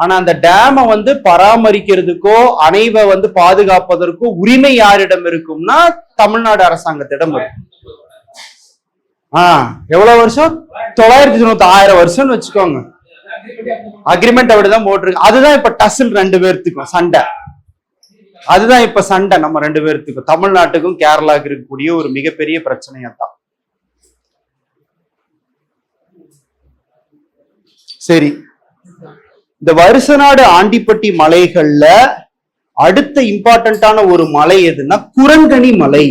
ஆனா அந்த டேம பராமரிக்கிறதுக்கோ அணைவை பாதுகாப்பதற்கோ உரிமை யாரிடம் இருக்கும்னா தமிழ்நாடு அரசாங்கத்திடம் இருக்கும். எவ்வளவு வருஷம்? 990, 1000 வருஷம்னு வச்சுக்கோங்க. அக்ரிமெண்ட் அப்படிதான் போட்டிருக்கு. அதுதான் இப்ப டசில் 2 பேர்த்துக்கும் சண்டை. அதுதான் இப்ப சண்டை நம்ம 2 பேர்த்துக்கும், தமிழ்நாட்டுக்கும் கேரளாவுக்கு இருக்கக்கூடிய ஒரு மிகப்பெரிய பிரச்சனையாதான். சரி, இந்த வருசநாடு ஆண்டிப்பட்டி மலைகள்ல அடுத்த இம்பார்ட்டன்டான ஒரு மலை எதுன்னா குரங்கணி மலை.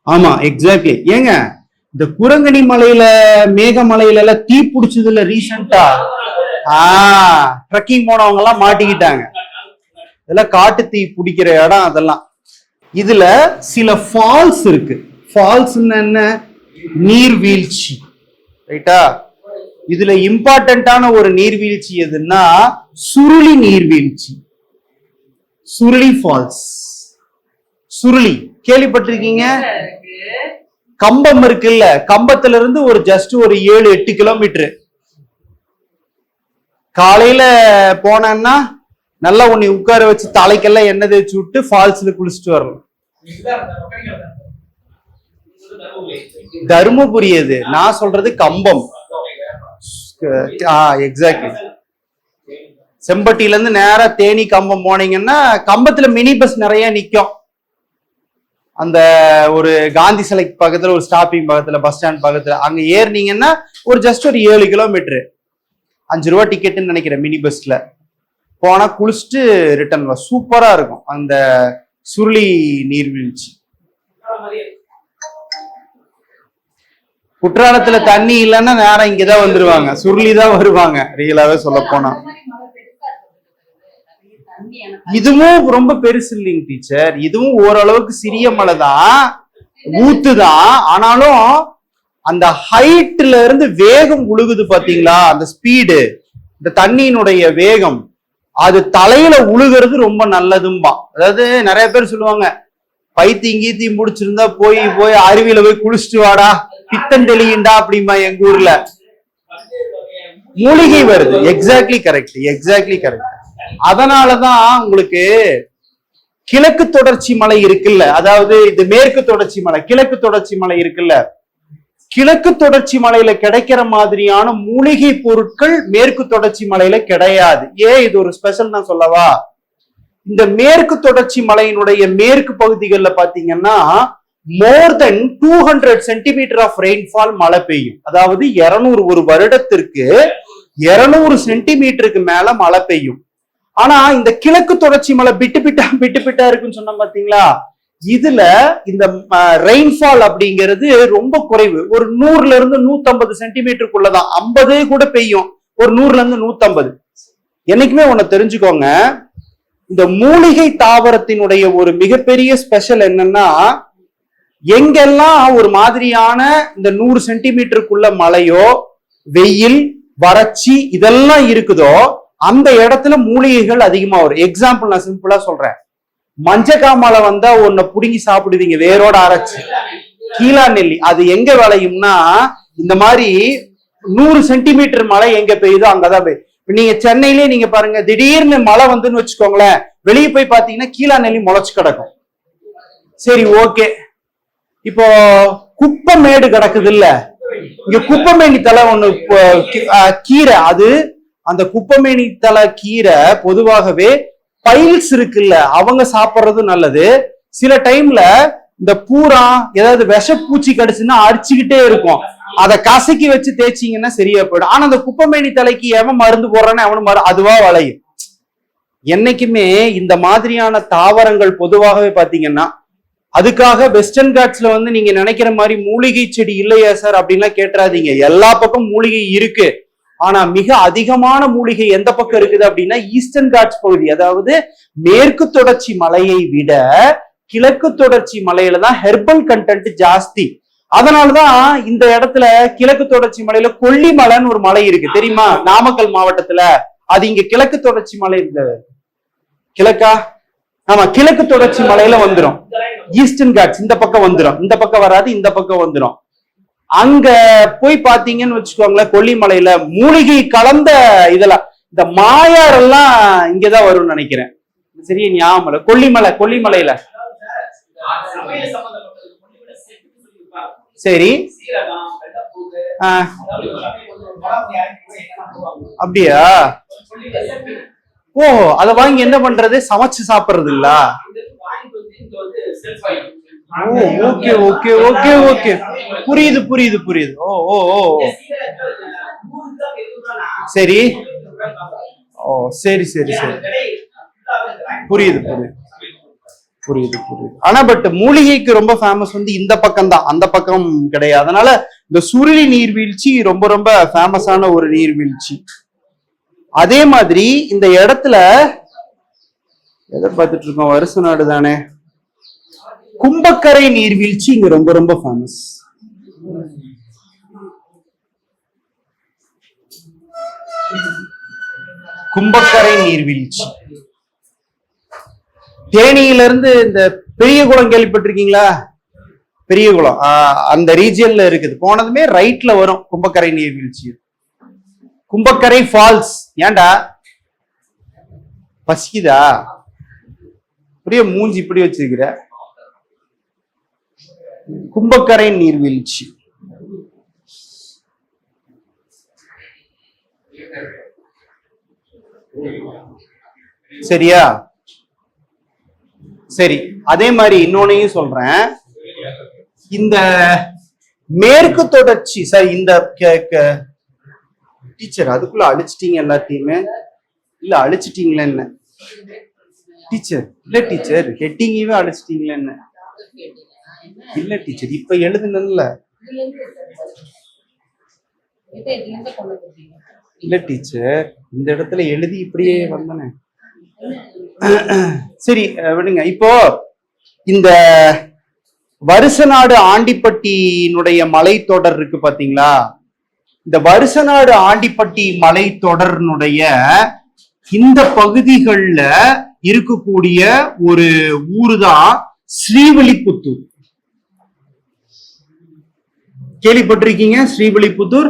ஆமா, எக்ஸாக்ட்லி. ஏங்க இந்த குரங்கணி மலையில, மேகமலையில எல்லாம் தீ பிடிச்சதுல ரீசெண்டா ட்ரெக்கிங் போனவங்க எல்லாம் மாட்டிக்கிட்டாங்க. இதெல்லாம் காட்டு தீ பிடிக்கிற இடம் அதெல்லாம். இதுல சில ஃபால்ஸ் இருக்கு. ஃபால்ஸ் என்ன? நீர்வீழ்ச்சி, ரைட்டா? இதுல இம்பார்ட்டன்டான ஒரு நீர்வீழ்ச்சி எதுன்னா சுருளி நீர்வீழ்ச்சி, சுருளி ஃபால்ஸ். சுருளி கேள்விப்பட்டிருக்கீங்க? கம்பம் இருக்குல்ல, கம்பத்துல இருந்து ஜஸ்ட் ஒரு 7-8 கிலோமீட்டர். காலையில போனேன்னா நல்லா உன்னை உட்கார வச்சு தலைக்கெல்லாம் எண்ணெய் தேய்ச்சி விட்டு ஃபால்ஸ்ல குளிச்சுட்டு வரலாம். தருமபுரி அது, நான் சொல்றது கம்பம். எக்ஸாக்ட்லி. செம்பட்டியில இருந்து நேரா தேனி கம்பம் போனீங்கன்னா கம்பத்துல மினி பஸ் நிறைய நிக்கும். அந்த ஒரு காந்தி சிலைக்கு பக்கத்துல ஒரு ஸ்டாப்பிங் பக்கத்துல, பஸ் ஸ்டாண்ட் பக்கத்துல, அங்க ஏறினீங்கன்னா ஜஸ்ட் ஒரு 7 கிலோமீட்டர். 5 ரூபா டிக்கெட்னு நினைக்கிறேன். மினி பஸ்ல போனா குளிச்சுட்டு ரிட்டர்ன் வர சூப்பரா இருக்கும் அந்த சுருளி நீர்வீழ்ச்சி. குற்றாலத்துல தண்ணி இல்லைன்னா நேரம் இங்கதான் வந்துருவாங்க, சுருளி தான் வருவாங்க. ரியலாவே சொல்ல போனா இதுவும் ரொம்ப பெருசு இல்லைங்க டீச்சர், இதுவும் ஓரளவுக்கு சிறிய மலை தான், ஊத்துதான். ஆனாலும் அந்த ஹைட்ல இருந்து வேகம் உழுகுது பாத்தீங்களா, அந்த ஸ்பீடு, இந்த தண்ணியினுடைய வேகம், அது தலையில உழுகிறது ரொம்ப நல்லதும்பா. அதாவது நிறைய பேர் சொல்லுவாங்க, பைத்தியம் கீத்தியம் முடிச்சிருந்தா போய் போய் அருவியில போய் குளிச்சுட்டு வாடா, பித்தன் தெளியுண்டா அப்படிமா எங்க ஊர்ல. மூலிகை வருது. Exactly correct, exactly correct. அதனாலதான் உங்களுக்கு கிழக்கு தொடர்ச்சி மலை இருக்குல்ல, அதாவது இது மேற்கு தொடர்ச்சி மலை, கிழக்கு தொடர்ச்சி மலை இருக்குல்ல, கிழக்கு தொடர்ச்சி மலையில கிடைக்கிற மாதிரியான மூலிகை பொருட்கள் மேற்கு தொடர்ச்சி மலையில கிடையாது. ஏன் இது ஒரு ஸ்பெஷல் நான் சொல்லவா? இந்த மேற்கு தொடர்ச்சி மலையினுடைய மேற்கு பகுதிகளில் பாத்தீங்கன்னா மோர் தென் 200 சென்டிமீட்டர் ஆஃப் ரெயின்ஃபால் மழை பெய்யும். அதாவது 200, ஒரு வருடத்திற்கு 200 சென்டிமீட்டருக்கு மேல மழை பெய்யும். ஆனா இந்த கிழக்கு தொடர்ச்சி மலை பிட்டு பிட்டா இருக்குன்னு சொன்ன பாத்தீங்களா, இதுல இந்த ரெயின்ஃபால் அப்படிங்கிறது ரொம்ப குறைவு. ஒரு 100ல இருந்து 150 சென்டிமீட்டருக்குள்ளதான், 50 கூட பெய்யும், ஒரு 100ல இருந்து 150. என்னைக்குமே ஒண்ணு தெரிஞ்சுக்கோங்க, இந்த மூலிகை தாவரத்தினுடைய ஒரு மிகப்பெரிய ஸ்பெஷல் என்னன்னா, எங்கெல்லாம் ஒரு மாதிரியான இந்த 100 சென்டிமீட்டருக்குள்ள மழையோ வெயில் வறட்சி இதெல்லாம் இருக்குதோ அந்த இடத்துல மூலிகைகள் அதிகமா வரும். எக்ஸாம்பிள் நான் சிம்பிளா சொல்றேன், மஞ்சக்காமலை வந்தா ஒன்ன புடுங்கி சாப்பிடுவீங்க வேரோட அரைச்சு. கீழா நெல்லி அது எங்க விளையும்னா, இந்த மாதிரி 100 சென்டிமீட்டர் மழை எங்க பெய்யுதோ அங்கதான் பெய்யும். நீங்க சென்னையிலேயே நீங்க பாருங்க, திடீர்னு மழை வந்துன்னு வச்சுக்கோங்களேன், வெளியே போய் பாத்தீங்கன்னா கீழா நெல்லி முளைச்சு கிடக்கும். சரி, ஓகே. இப்போ குப்பமேடு கிடக்குது இல்ல, இங்க குப்பமேனி தலை ஒண்ணு கீரை, அது அந்த குப்பமேனி தலை கீரை பொதுவாகவே பைல்ஸ் இருக்குல்ல அவங்க சாப்பிடுறது நல்லது. சில டைம்ல இந்த பூரா ஏதாவது விஷப்பூச்சி கடிச்சுன்னா அரிச்சுக்கிட்டே இருக்கும், அதை கசக்கி வச்சு தேய்ச்சிங்கன்னா சரியா போயிடும். ஆனா அந்த குப்பமேனி தலைக்கு எவன் மருந்து போடுறான்னு அவனு அதுவா வளையும். என்னைக்குமே இந்த மாதிரியான தாவரங்கள் பொதுவாகவே பாத்தீங்கன்னா, அதுக்காக வெஸ்டர்ன் காட்ஸ்ல வந்து நீங்க நினைக்கிற மாதிரி மூலிகை செடி இல்லையா சார் அப்படின்லாம் கேட்டுறாதீங்க. எல்லா பக்கம் மூலிகை இருக்கு. ஆனா மிக அதிகமான மூலிகை எந்த பக்கம் இருக்குது அப்படின்னா ஈஸ்டர்ன் காட்ஸ் பகுதி, அதாவது மேற்கு தொடர்ச்சி மலையை விட கிழக்கு தொடர்ச்சி மலையில தான் ஹெர்பல் கண்டென்ட் ஜாஸ்தி. அதனாலதான் இந்த இடத்துல கிழக்கு தொடர்ச்சி மலையில கொல்லிமலைன்னு ஒரு மலை இருக்கு தெரியுமா, நாமக்கல் மாவட்டத்துல. அது இங்க கிழக்கு தொடர்ச்சி மலை, இந்த கிழக்கா, ஆமா கிழக்கு தொடர்ச்சி மலையில வந்துடும். ஈஸ்டர்ன் காட்ஸ் இந்த பக்கம் வந்துடும், இந்த பக்கம் வராது, இந்த பக்கம் வந்துடும். அங்க போய் பாத்தீங்கன்னு வச்சுக்கோங்களேன், கொல்லிமலையில மூலிகை கலந்த இதெல்லாம், இந்த மாயார் எல்லாம் இங்கதான் வரும்னு நினைக்கிறேன், சரியா ஞாபகம். கொல்லிமலையில சரி, அப்படியா? ஓ, அத வாங்கி என்ன பண்றது, சமைச்சு சாப்பிடுறது இல்ல? ஓகே ஓகே ஓகே ஓகே, புரியுது புரியுது புரியுது. ஓ ஓ ஓ சரி, ஓ சரி சரி சரி, புரியுது புரியுது புரியுது புரியுது. ஆனா பட் மூலிகைக்கு ரொம்ப ஃபேமஸ் வந்து இந்த பக்கம் தான், அந்த பக்கம் கிடையாது. அதனால இந்த சுருளி நீர்வீழ்ச்சி ரொம்ப ரொம்ப ஃபேமஸான ஒரு நீர்வீழ்ச்சி. அதே மாதிரி இந்த இடத்துல எதை பார்த்துட்டு இருக்கோம், வருஷ நாடு தானே, கும்பக்கரை நீர்வீழ்ச்சி இங்க ரொம்ப ரொம்ப ஃபேமஸ். கும்பக்கரை நீர்வீழ்ச்சி தேனியில இருந்து இந்த பெரிய குளம் கேள்விப்பட்டிருக்கீங்களா? பெரிய குளம் அந்த ரீஜியன்ல இருக்குது. போனதுமே ரைட்ல வரும் கும்பக்கரை நீர்வீழ்ச்சி, கும்பக்கரை ஃபால்ஸ். ஏண்டா பசிக்குதா? புரிய மூஞ்சி இப்படி வச்சிருக்கிற. கும்பக்கரை நீர்வீழ்ச்சி சரியா? சரி, அதே மாதிரி இன்னொன்னையும் சொல்றேன். இந்த மேற்கு தொடர்ச்சி சார், இந்த டீச்சர் அதுக்குள்ள அழிச்சிட்டீங்க எல்லாத்தையுமே, இல்ல அழிச்சிட்டீங்களா என்ன டீச்சர்? இல்ல டீச்சர், ஹெட்டிங்கவே அழிச்சிட்டீங்களா என்ன? இல்ல டீச்சர், இப்ப எழுதுனல. இல்ல டீச்சர், இந்த இடத்துல எழுதி இப்படியே வந்தனே. சரி விடுங்க. இப்போ இந்த வருசநாடு ஆண்டிப்பட்டியினுடைய மலைத்தொடர் இருக்கு பாத்தீங்களா? இந்த வருசநாடு ஆண்டிப்பட்டி மலைத்தொடர்னுடைய இந்த பகுதிகளில் இருக்கக்கூடிய ஒரு ஊரு தான் ஸ்ரீவில்லிபுத்தூர். கேள்விப்பட்டிருக்கீங்க ஸ்ரீவில்லிபுத்தூர்?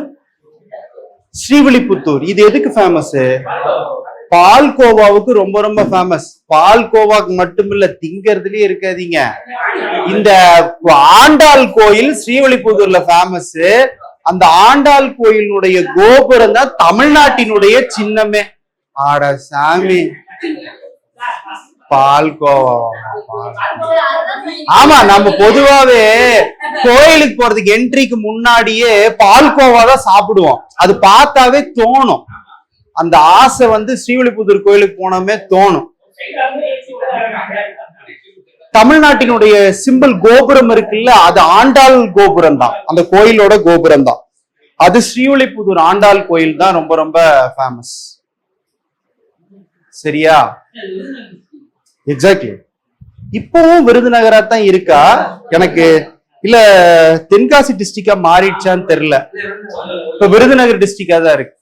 ஸ்ரீவில்லிபுத்தூர் இது எதுக்கு ஃபேமஸ்? பால்கோவாவுக்கு ரொம்ப ரொம்ப ஃபேமஸ். பால்கோவாக்கு மட்டும் இல்ல, திங்கறதுலயே இருக்காதீங்க. இந்த ஆண்டாள் கோயில் ஸ்ரீவில்லிபுத்தூர்ல ஃபேமஸ். அந்த ஆண்டாள் கோயிலுடைய கோபுரம் தான் தமிழ்நாட்டினுடைய சின்னமே. ஆட சாமி, பால்கோவா. ஆமா, நம்ம பொதுவாவே கோயிலுக்கு போறதுக்கு என்ட்ரிக்கு முன்னாடியே பால்கோவா தான் சாப்பிடுவோம். அது பார்த்தாவே தோணும், அந்த ஆசை வந்து ஸ்ரீவில்லிபுத்தூர் கோயிலுக்கு போனோமே தோணும். தமிழ்நாட்டினுடைய சிம்பிள் கோபுரம் இருக்குல்ல, அது ஆண்டாள் கோபுரம் தான், அந்த கோயிலோட கோபுரம் தான். அது ஸ்ரீவில்லிபுத்தூர் ஆண்டாள் கோயில் தான் ரொம்ப ரொம்ப ஃபேமஸ். சரியா? எக்ஸாக்ட்லி. இப்பவும் விருதுநகரா தான் இருக்கா எனக்கு, இல்ல தென்காசி டிஸ்ட்ரிக்டா மாறிடுச்சான்னு தெரியல. இப்ப விருதுநகர் டிஸ்ட்ரிக்டா தான் இருக்கு.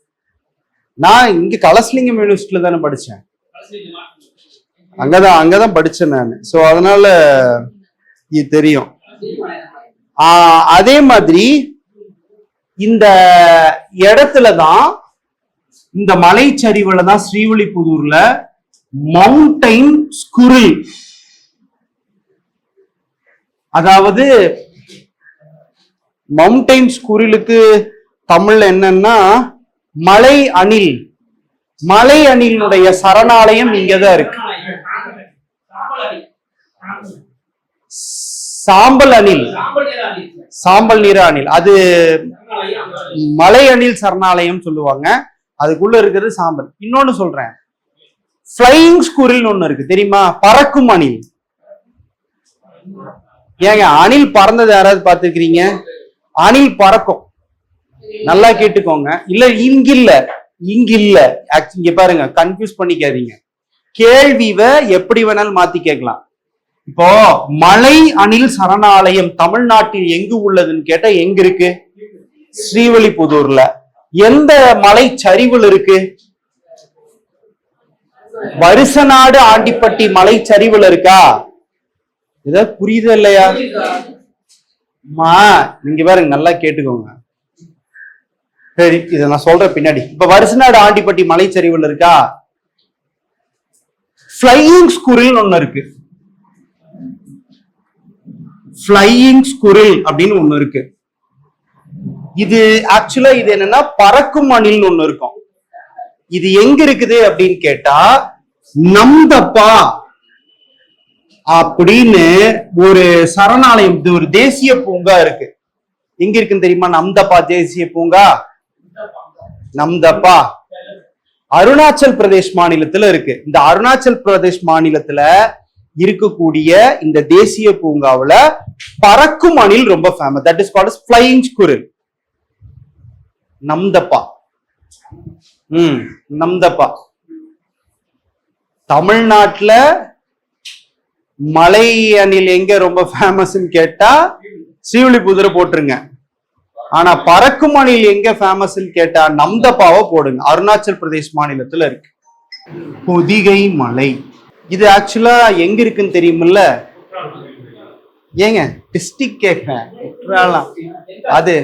நான் இங்க கலசலிங்கம் யூனிவர்சிட்டியில தானே படிச்சேன், அங்கதான் படிச்சேன் நான். சோ அதனால இது தெரியும். அதே மாதிரி இந்த இடத்துலதான், இந்த மலைச்சரிவுல தான் ஸ்ரீவில்லிபுத்தூர்ல மவுண்டைன் ஸ்குரில், அதாவது மவுண்டைன் ஸ்குரிலுக்கு தமிழ்ல என்னன்னா மலை அணில். மலை அணிலுடைய சரணாலயம் இங்கதான் இருக்கு. சாம்பல் அணில், சாம்பல் நிற அணில், அது மலை அணில் சரணாலயம் சொல்லுவாங்க. அதுக்குள்ள இருக்கிறது சாம்பல். இன்னொன்னு சொல்றேன், ஃபிளையிங் ஸ்குரில் ஒண்ணு இருக்கு தெரியுமா? பறக்கும் அணில். ஏங்க அணில் பறந்தது யாராவது பார்த்துருக்கீங்க? அணில் பறக்கும், நல்லா கேட்டுக்கோங்க. இல்ல இங்கில்ல, இங்கில்ல. இங்க பாருங்க, கன்ஃபியூஸ் பண்ணிக்காதீங்க. கேள்விவை எப்படி வேணாலும் மாத்தி கேட்கலாம். இப்போ மலை அணில் சரணாலயம் தமிழ்நாட்டில் எங்கு உள்ளதுன்னு கேட்டா எங்க இருக்கு? ஸ்ரீவில்லிபுத்தூர்ல. எந்த மலை சரிவுல இருக்கு? வருசநாடு ஆண்டிப்பட்டி மலை சரிவுல இருக்கா? ஏதாவது புரியுது இல்லையா? நீங்க பாருங்க, நல்லா கேட்டுக்கோங்க. சரி, இத நான் சொல்ற பின்னாடி. இப்ப வருசநாடு ஆண்டிப்பட்டி மலைச்சரிவுல இருக்கா? ஃபிளையிங் ஸ்குரில் ஒண்ணு இருக்கு. ஃபிளையிங் ஸ்குரில் அப்படின்னு ஒண்ணு இருக்கு. இது ஆக்சுவலா இது என்னன்னா பறக்கும் அணில் ஒண்ணு இருக்கும். இது எங்க இருக்குது அப்படின்னு கேட்டா நம்தப்பா அப்படின்னு ஒரு சரணாலயம், ஒரு தேசிய பூங்கா இருக்கு. எங்க இருக்குன்னு தெரியுமா? நம்தப்பா தேசிய பூங்கா. நம்தப்பா அருணாச்சல் பிரதேஷ் மாநிலத்துல இருக்கு. இந்த அருணாச்சல் பிரதேஷ் மாநிலத்துல இருக்கக்கூடிய இந்த தேசிய பூங்காவுல பறக்கும் அணில் ரொம்ப famous. That is called flying squirrel. Namdapha. Namdapha. தமிழ்நாட்டுல மலை அணில் எங்க ரொம்ப ஃபேமஸ்ன்னு கேட்டா ஸ்ரீவில்லிபுத்தூரை போட்டுருங்க. ஆனா பறக்கும் அணில் எங்க ஃபேமஸ்ன்னு கேட்டா நம்தப்பாவை போடுங்க. அருணாச்சல் பிரதேஷ் மாநிலத்துல இருக்கு. பொதிகை மலை இது ஆக்சுவலா எங்க இருக்குன்னு தெரியுமில்ல? ஏங்க டிஸ்ட்ரிக்ட் கேட்கிறேன். அது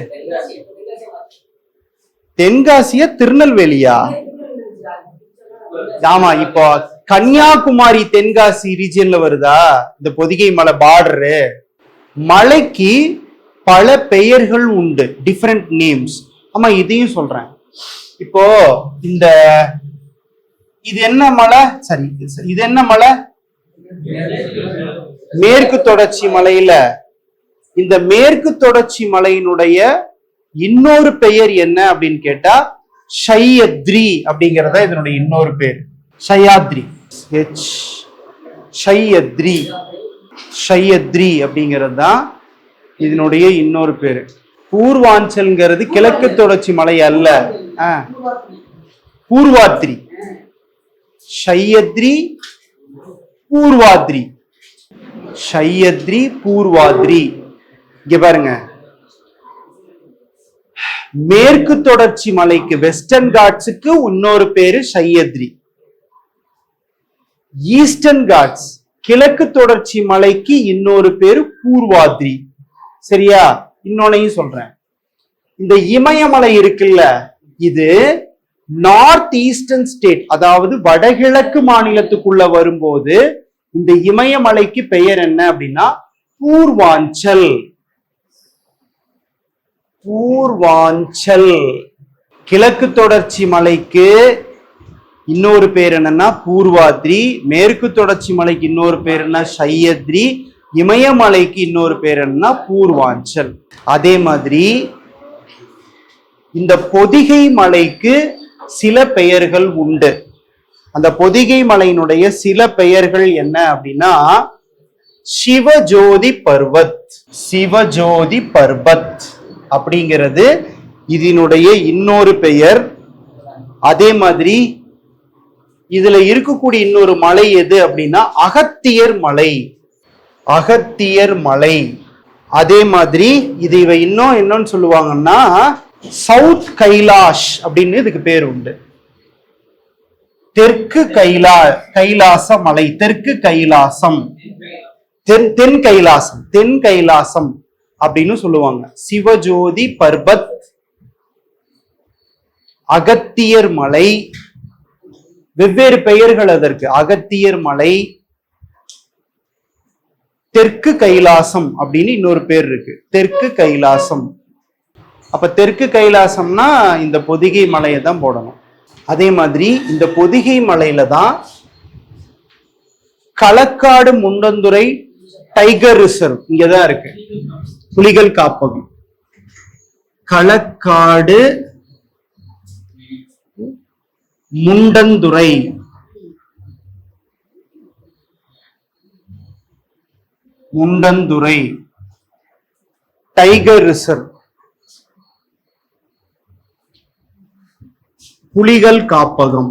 தென்காசியா திருநெல்வேலியா? ஆமா, இப்போ கன்னியாகுமரி தென்காசி ரீஜியன்ல வருதா இந்த பொதிகை மலை பார்டரு. மலைக்கு பல பெயர்கள் உண்டு, டிஃபரெண்ட் நேம்ஸ். ஆமா, இதையும் சொல்றேன். இப்போ இந்த இது என்ன மலை? சரி, இது என்ன மலை? மேற்கு தொடர்ச்சி மலையில. இந்த மேற்கு தொடர்ச்சி மலையினுடைய இன்னொரு பெயர் என்ன அப்படின்னு கேட்டா ஷையத்ரி அப்படிங்கறத இதனுடைய இன்னொரு பேர். ஷயாத்ரி, ஷையத்ரி, ஷையத்ரி அப்படிங்கிறது தான் இதனுடைய இன்னொரு பேரு. பூர்வாஞ்சல்ங்கிறது கிழக்கு தொடர்ச்சி மலை அல்ல, பூர்வாத்ரி. சஹ்யத்ரி, பூர்வாத்ரி. சஹ்யத்ரி, பூர்வாத்ரி. இங்க பாருங்க, மேற்கு தொடர்ச்சி மலைக்கு வெஸ்டர்ன் காட்ஸுக்கு இன்னொரு பேரு சஹ்யத்ரி. ஈஸ்டர்ன் காட்ஸ் கிழக்கு தொடர்ச்சி மலைக்கு இன்னொரு பேரு பூர்வாத்ரி. சரியா? இன்னொன்னையும் சொல்றேன். இந்த இமயமலை இருக்குல்ல, இது நார்த் ஈஸ்டர்ன் ஸ்டேட், அதாவது வடகிழக்கு மாநிலத்துக்குள்ள வரும்போது இந்த இமயமலைக்கு பெயர் என்ன அப்படின்னா பூர்வாஞ்சல். பூர்வாஞ்சல். கிழக்கு தொடர்ச்சி மலைக்கு இன்னொரு பேர் என்னன்னா பூர்வாத்ரி, மேற்கு தொடர்ச்சி மலைக்கு இன்னொரு பேர் என்ன சஹ்யத்ரி, இமயமலைக்கு இன்னொரு பேர் என்னன்னா பூர்வாஞ்சல். அதே மாதிரி இந்த பொதிகை மலைக்கு சில பெயர்கள் உண்டு. அந்த பொதிகை மலையினுடைய சில பெயர்கள் என்ன அப்படின்னா சிவஜோதி பர்வத். சிவஜோதி பர்வத் அப்படிங்கிறது இதனுடைய இன்னொரு பெயர். அதே மாதிரி இதுல இருக்கக்கூடிய இன்னொரு மலை எது அப்படின்னா அகத்தியர் மலை. அகத்தியர் மலை. அதே மாதிரி இது இவ இன்னும் என்னன்னு சொல்லுவாங்கன்னா சவுத் கைலாஷ் அப்படின்னு இதுக்கு பேர் உண்டு. தெற்கு கைலாச மலை, தெற்கு கைலாசம், தென் கைலாசம், தென் கைலாசம் அப்படின்னு சொல்லுவாங்க. சிவஜோதி பர்வத், அகத்தியர் மலை, வெவ்வேறு பெயர்கள் அதற்கு. அகத்தியர் மலை, தெற்கு கைலாசம் அப்படின்னு இன்னொரு பேர் இருக்கு, தெற்கு கைலாசம். அப்ப தெற்கு கைலாசம்னா இந்த பொதிகை மலையை தான் போடணும். அதே மாதிரி இந்த பொதிகை மலையில தான் களக்காடு முண்டந்துறை டைகர் ரிசர்வ் இங்கதான் இருக்கு, புலிகள் காப்பகம். களக்காடு முண்டந்துறை முண்டந்துறை டைகர் ரிசர்வ், புலிகள் காப்பகம்.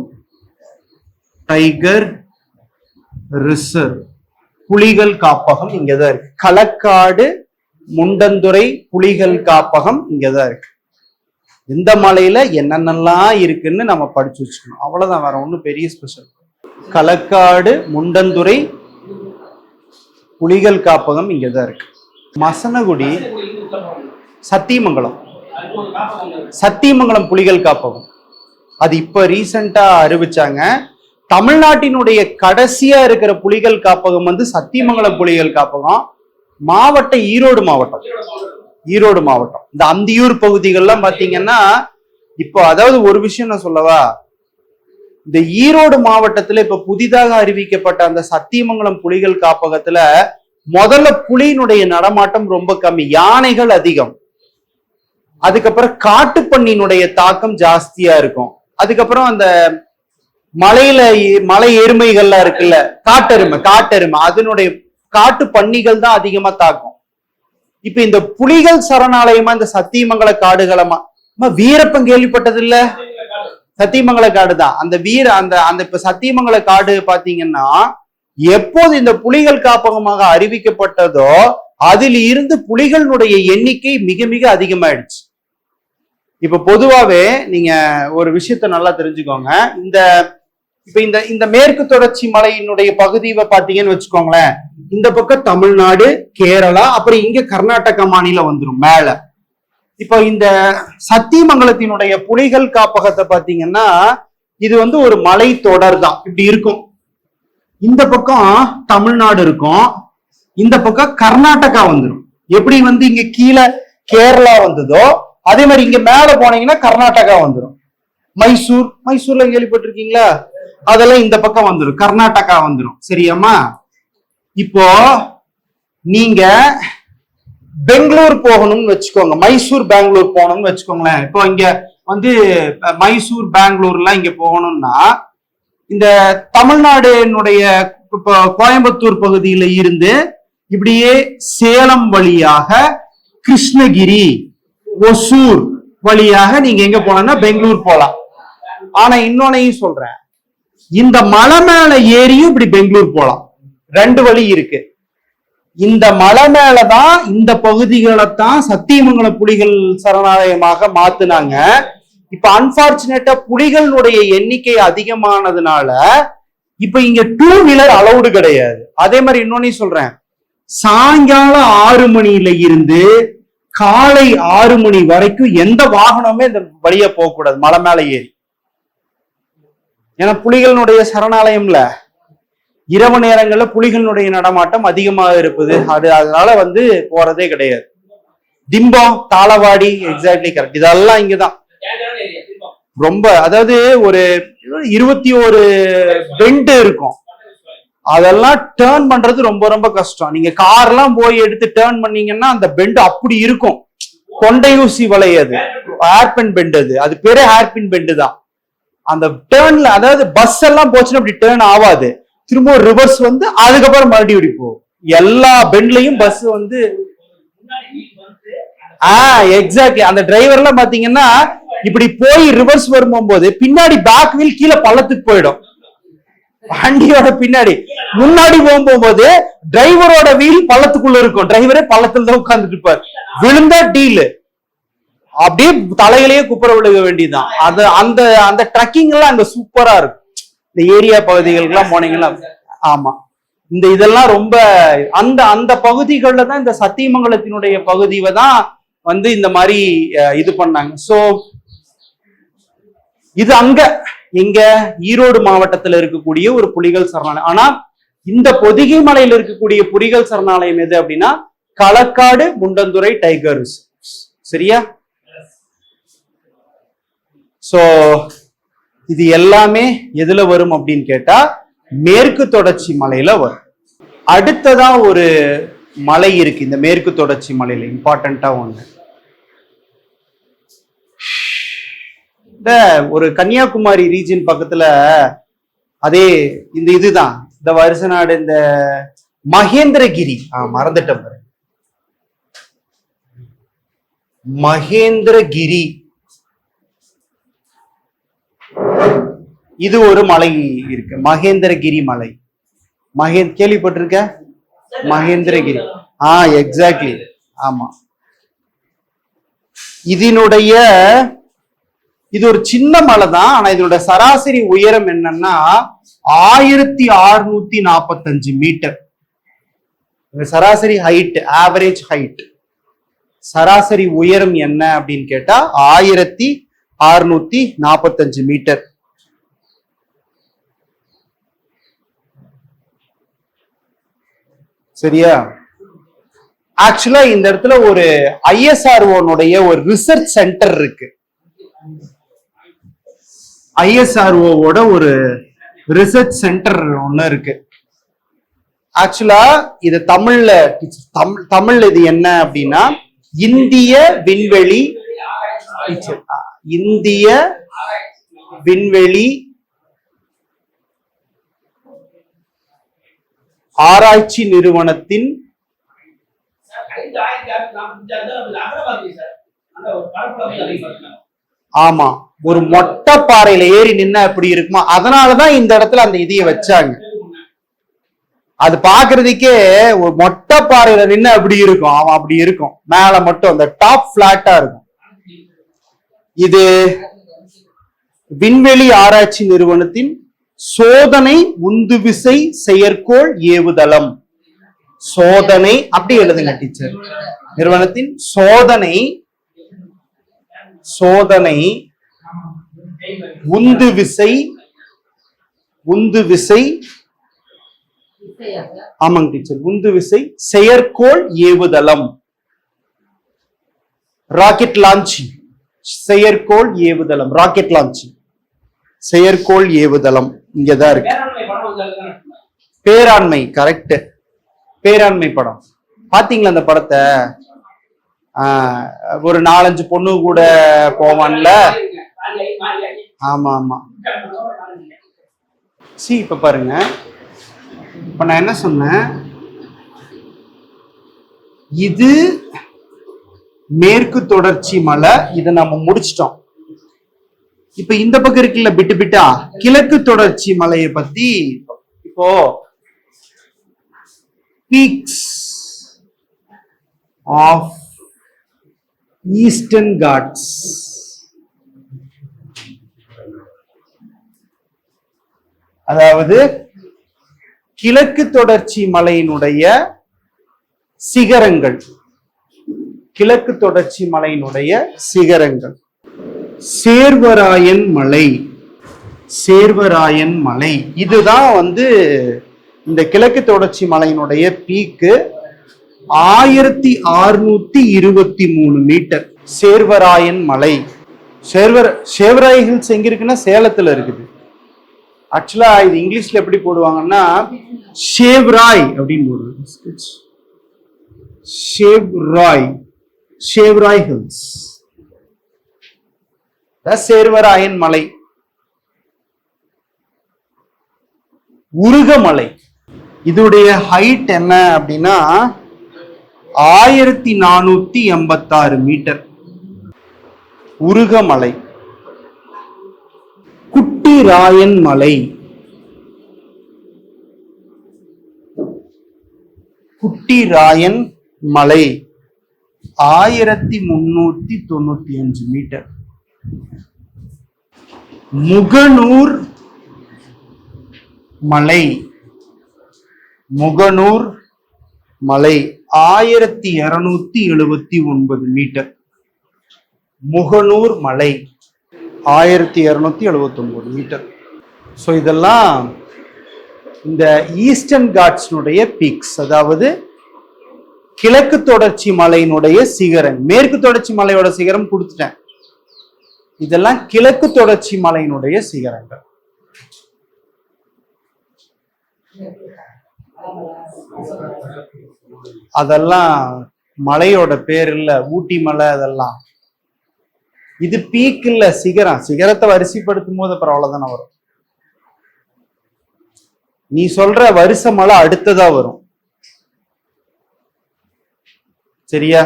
டைகர் ரிசர்வ், புலிகள் காப்பகம் இங்கதான் இருக்கு. களக்காடு முண்டந்துறை புலிகள் காப்பகம் இங்கதான் இருக்கு. இந்த மலையில என்னென்னலாம் இருக்குன்னு நம்ம படிச்சு வச்சுக்கணும், அவ்வளவுதான், வேற ஒண்ணும் பெரிய ஸ்பெஷல். களக்காடு முண்டந்துறை புலிகள் காப்பகம் இங்கதான் இருக்கு. மசனகுடி சத்தியமங்கலம், சத்தியமங்கலம் புலிகள் காப்பகம் அது இப்ப ரீசெண்டா அறிவிச்சாங்க. தமிழ்நாட்டினுடைய கடைசியா இருக்கிற புலிகள் காப்பகம் வந்து சத்தியமங்கலம் புலிகள் காப்பகம். மாவட்டம் ஈரோடு மாவட்டம். ஈரோடு மாவட்டம் இந்த அந்தியூர் பகுதிகள்லாம் பாத்தீங்கன்னா இப்போ, அதாவது ஒரு விஷயம் நான் சொல்லவா, இந்த ஈரோடு மாவட்டத்துல இப்ப புதிதாக அறிவிக்கப்பட்ட அந்த சத்தியமங்கலம் புலிகள் காப்பகத்துல முதல்ல புலியினுடைய நடமாட்டம் ரொம்ப கம்மி, யானைகள் அதிகம். அதுக்கப்புறம் காட்டுப்பண்ணினுடைய தாக்கம் ஜாஸ்தியா இருக்கும். அதுக்கப்புறம் அந்த மலை எருமைகள்லாம் இருக்குல்ல, காட்டெருமை அதனுடைய காட்டு பன்னிகள் தான் அதிகமா தாக்கும். இப்ப இந்த புலிகள் சரணாலயமா இந்த சத்தியமங்கல காடுகளமா வீரப்பன் கேள்விப்பட்டது இல்ல? சத்தியமங்கல காடு தான் அந்த இப்ப சத்தியமங்கல காடு பாத்தீங்கன்னா எப்போது இந்த புலிகள் காப்பகமாக அறிவிக்கப்பட்டதோ அதில் இருந்து புலிகளுடைய எண்ணிக்கை மிக மிக அதிகமாயிடுச்சு. இப்ப பொதுவாவே நீங்க ஒரு விஷயத்த நல்லா தெரிஞ்சுக்கோங்க. இந்த மேற்கு தொடர்ச்சி மலையினுடைய பகுதியை பாத்தீங்கன்னு வச்சுக்கோங்களேன், இந்த பக்கம் தமிழ்நாடு, கேரளா, அப்புறம் இங்க கர்நாடகா மாநிலம் வந்துடும் மேல. இப்போ இந்த சத்தியமங்கலத்தினுடைய புலிகள் காப்பகத்தை பாத்தீங்கன்னா இது வந்து ஒரு மலை தொடர் தான், இப்படி இருக்கும். இந்த பக்கம் தமிழ்நாடு இருக்கும், இந்த பக்கம் கர்நாடகா வந்துடும். எப்படி வந்து இங்க கீழே கேரளா வந்ததோ அதே மாதிரி இங்க மேல போனீங்கன்னா கர்நாடகா வந்துடும். மைசூர்ல கேள்விப்பட்டிருக்கீங்களா? அதெல்லாம் இந்த பக்கம் வந்துடும், கர்நாடகா வந்துடும். சரியாமா? இப்போ நீங்க பெங்களூர் போகணும்னு வச்சுக்கோங்க, மைசூர் பெங்களூர் போகணும்னு வச்சுக்கோங்களேன். இப்போ இங்க வந்து மைசூர் பெங்களூர்லாம் இங்க போகணும்னா இந்த தமிழ்நாடுனுடைய இப்போ கோயம்புத்தூர் பகுதியில இருந்து இப்படியே சேலம் வழியாக கிருஷ்ணகிரி, ஒசூர் வழியாக நீங்க எங்க போனா பெங்களூர் போலாம். ஆனா இன்னொன்னையும் சொல்றேன், இந்த மலை மேல ஏறியும் இப்படி பெங்களூர் போலாம். 2 வழி இருக்கு. இந்த மலை மேலதான் இந்த பகுதிகளை தான் சத்தியமங்கல புலிகள் சரணாலயமாக மாத்துனாங்க. இப்ப அன்பார்ச்சுனேட்டா புலிகளுடைய எண்ணிக்கை அதிகமானதுனால இப்ப இங்க 2 வீலர் அலௌடு கிடையாது. அதே மாதிரி இன்னொன்னு சொல்றேன், சாயங்காலம் 6 மணியில இருந்து காலை 6 மணி வரைக்கும் எந்த வாகனமே இந்த வழியா போக கூடாது மலை மேல ஏறி. ஏன்னா புலிகளுடைய சரணாலயம்ல இரவு நேரங்கள்ல புலிகளுடைய நடமாட்டம் அதிகமாக இருப்பது. அதனால போறதே கிடையாது. திம்பம், தாளவாடி, எக்ஸாக்ட்லி கரெக்ட், இதெல்லாம் இங்கதான் ரொம்ப, அதாவது ஒரு 21 பெண்டு இருக்கும். அதெல்லாம் டேர்ன் பண்றது ரொம்ப ரொம்ப கஷ்டம். நீங்க கார்லாம் போய் எடுத்து டேர்ன் பண்ணீங்கன்னா அந்த பெண்டு அப்படி இருக்கும். கொண்டையூசி வலை, அது ஹேர்பின் பெண்டு, அது பேரே ஹேர்பின் பெண்டு தான். அந்த டேர்ன்ல, அதாவது பஸ் எல்லாம் போச்சுன்னா அப்படி டேர்ன் ஆகாது, திரும்ப ரிவர்ஸ் அதுக்கப்புறம் மறுபடியும் இப்படி போகும். எல்லா பெண்ட்லயும் பஸ் எக்ஸாக்ட்லி. அந்த டிரைவர் எல்லாம் பாத்தீங்கன்னா இப்படி போய் ரிவர்ஸ் வரும்போது பின்னாடி பேக் வீல் கீழே பள்ளத்துக்கு போயிடும். வண்டியோட பின்னாடி முன்னாடி போகும்போது டிரைவரோட வீல் பள்ளத்துக்குள்ள இருக்கும். டிரைவரே பள்ளத்துல தான் உட்கார்ந்துட்டு இருப்பார். விழுந்தா டீல், அப்படியே தலையிலேயே குப்புற விழுக வேண்டியதுதான். அது அந்த அந்த ட்ரக்கிங் எல்லாம் அங்க சூப்பரா இருக்கும். இந்த ஏரியா பகுதிகளுக்கு எல்லாம் போனீங்கன்னா, ஆமா, இந்த இதெல்லாம் ரொம்ப அந்த அந்த பகுதிகளில் தான் இந்த சத்தியமங்கலத்தினுடைய பகுதியை தான் இந்த மாதிரி இது பண்ணாங்க. சோ இது அங்க எங்க ஈரோடு மாவட்டத்துல இருக்கக்கூடிய ஒரு புலிகள் சரணாலயம். ஆனா இந்த பொதிகை மலையில இருக்கக்கூடிய புலிகள் சரணாலயம் எது அப்படின்னா களக்காடு முண்டந்துறை டைகர் ரிசர்வ். சரியா? சோ இது எல்லாமே எதுல வரும் அப்படின்னு கேட்டா மேற்கு தொடர்ச்சி மலையில வரும். அடுத்ததா ஒரு மலை இருக்கு இந்த மேற்கு தொடர்ச்சி மலையில, இம்பார்ட்டண்டா ஒண்ணு. இந்த ஒரு கன்னியாகுமரி ரீஜன் பக்கத்துல அதே இந்த இதுதான் இந்த வருஷ நாடு, இந்த மகேந்திரகிரி, மறந்துட்டேன் பாரு, மகேந்திரகிரி. இது ஒரு மலை இருக்கு, மகேந்திரகிரி மலை. கேள்விப்பட்டிருக்க? மகேந்திரகிரி, எக்ஸாக்ட்லி, ஆமா. இது ஒரு சின்ன மலை தான். ஆனா இதோட சராசரி உயரம் என்னன்னா 1645 மீட்டர். சராசரி ஹைட், ஆவரேஜ் ஹைட், சராசரி உயரம் என்ன அப்படின்னு கேட்டா 1645 மீட்டர். சரியா? ஆக்சுவலா இந்த இடத்துல ஒரு ISRO-னுடைய ஒரு ரிசர்ச் சென்டர் இருக்கு. ISRO-வோட ஒரு ரிசர்ச் சென்டர் ஒண்ணு இருக்கு. ஆக்சுவலா இது தமிழ்ல இது என்ன அப்படின்னா இந்திய விண்வெளி ஆராய்ச்சி நிறுவனத்தின் ஆமா ஒரு மொட்டை பாறையில ஏறி நின்னா எப்படி இருக்குமா, அதனாலதான் இந்த இடத்துல அந்த இதைய வச்சாங்க. அது பாக்குறதுக்கே ஒரு மொட்டை பாறையில நின்னா எப்படி இருக்கும், அவன் அப்படி இருக்கும். மேல மட்டும் அந்த டாப் பிளாட்டா இருக்கும். இது விண்வெளி ஆராய்ச்சி நிறுவனத்தின் சோதனை உந்துவிசை செயற்கோள் ஏவுதளம். சோதனை அப்படி எழுதுங்க டீச்சர். நிறுவனத்தின் சோதனை உந்துவிசை ஆமாங்க டீச்சர், உந்துவிசை செயற்கோள் ஏவுதளம். ராக்கெட் லான்ச்சிங், செயற்கோள் ஏவுதளம், ராக்கெட் லான்ச்சிங், செயற்கோள் ஏவுதளம் இங்கதான் இருக்கு. பேராண்மை, கரெக்ட், பேராண்மை படம் பாத்தீங்களா? அந்த படத்தை ஒரு 4-5 பொண்ணு கூட போவான்ல. ஆமா ஆமா. இப்ப பாருங்க, இப்ப நான் என்ன சொன்னேன், இது மேற்கு தொடர்ச்சி மலை, இதை நம்ம முடிச்சிட்டோம். இப்ப இந்த பக்கம் இருக்குல்ல பிட்டு பிட்டா, கிழக்கு தொடர்ச்சி மலையை பத்தி இப்போ பீக்ஸ் ஆஃப் ஈஸ்டர்ன் காட்ஸ், அதாவது கிழக்கு தொடர்ச்சி மலையினுடைய சிகரங்கள், கிழக்கு தொடர்ச்சி மலையினுடைய சிகரங்கள். சேர்வராயன் மலை, சேர்வராயன் மலை இதுதான் வந்து இந்த கிழக்கு தொடர்ச்சி மலையினுடைய பீக்கு. 1623 மீட்டர் சேர்வராயன் மலை. சேர்வராய் ஹில்ஸ் எங்க இருக்குன்னா சேலத்துல இருக்குது. ஆக்சுவலா இது இங்கிலீஷ்ல எப்படி போடுவாங்கன்னா ஷேவ்ராய் அப்படின்னு போடுவாங்க. ஷேவ்ராய், ஷேவ்ராய் ஹில்ஸ், சேர்வராயன் மலை. உருகமலை, இதோடைய ஹைட் என்ன அப்படின்னா 1486 மீட்டர். உருகமலை. குட்டிராயன் மலை, குட்டிராயன் மலை 1395 மீட்டர். முகநூர் மலை, முகநூர் மலை 1279 மீட்டர். முகநூர் மலை 1279 மீட்டர். ஸோ இதெல்லாம் இந்த ஈஸ்டர்ன் காட்ஸ்னுடைய பீக்ஸ், அதாவது கிழக்கு தொடர்ச்சி மலையினுடைய சிகரம். மேற்கு தொடர்ச்சி மலையோட சிகரம் கொடுத்துட்டேன். இதெல்லாம் கிழக்கு தொடர்ச்சி மலையினுடைய சிகரங்கள். அதெல்லாம் மலையோட பேர் இல்ல, ஊட்டி மலை அதெல்லாம். இது பீக் இல்ல, சிகரம். சிகரத்தை வரிசைப்படுத்தும் போது அப்புறம் அவ்வளவுதானே வரும். நீ சொல்ற வருஷ மலை அடுத்ததா வரும். சரியா?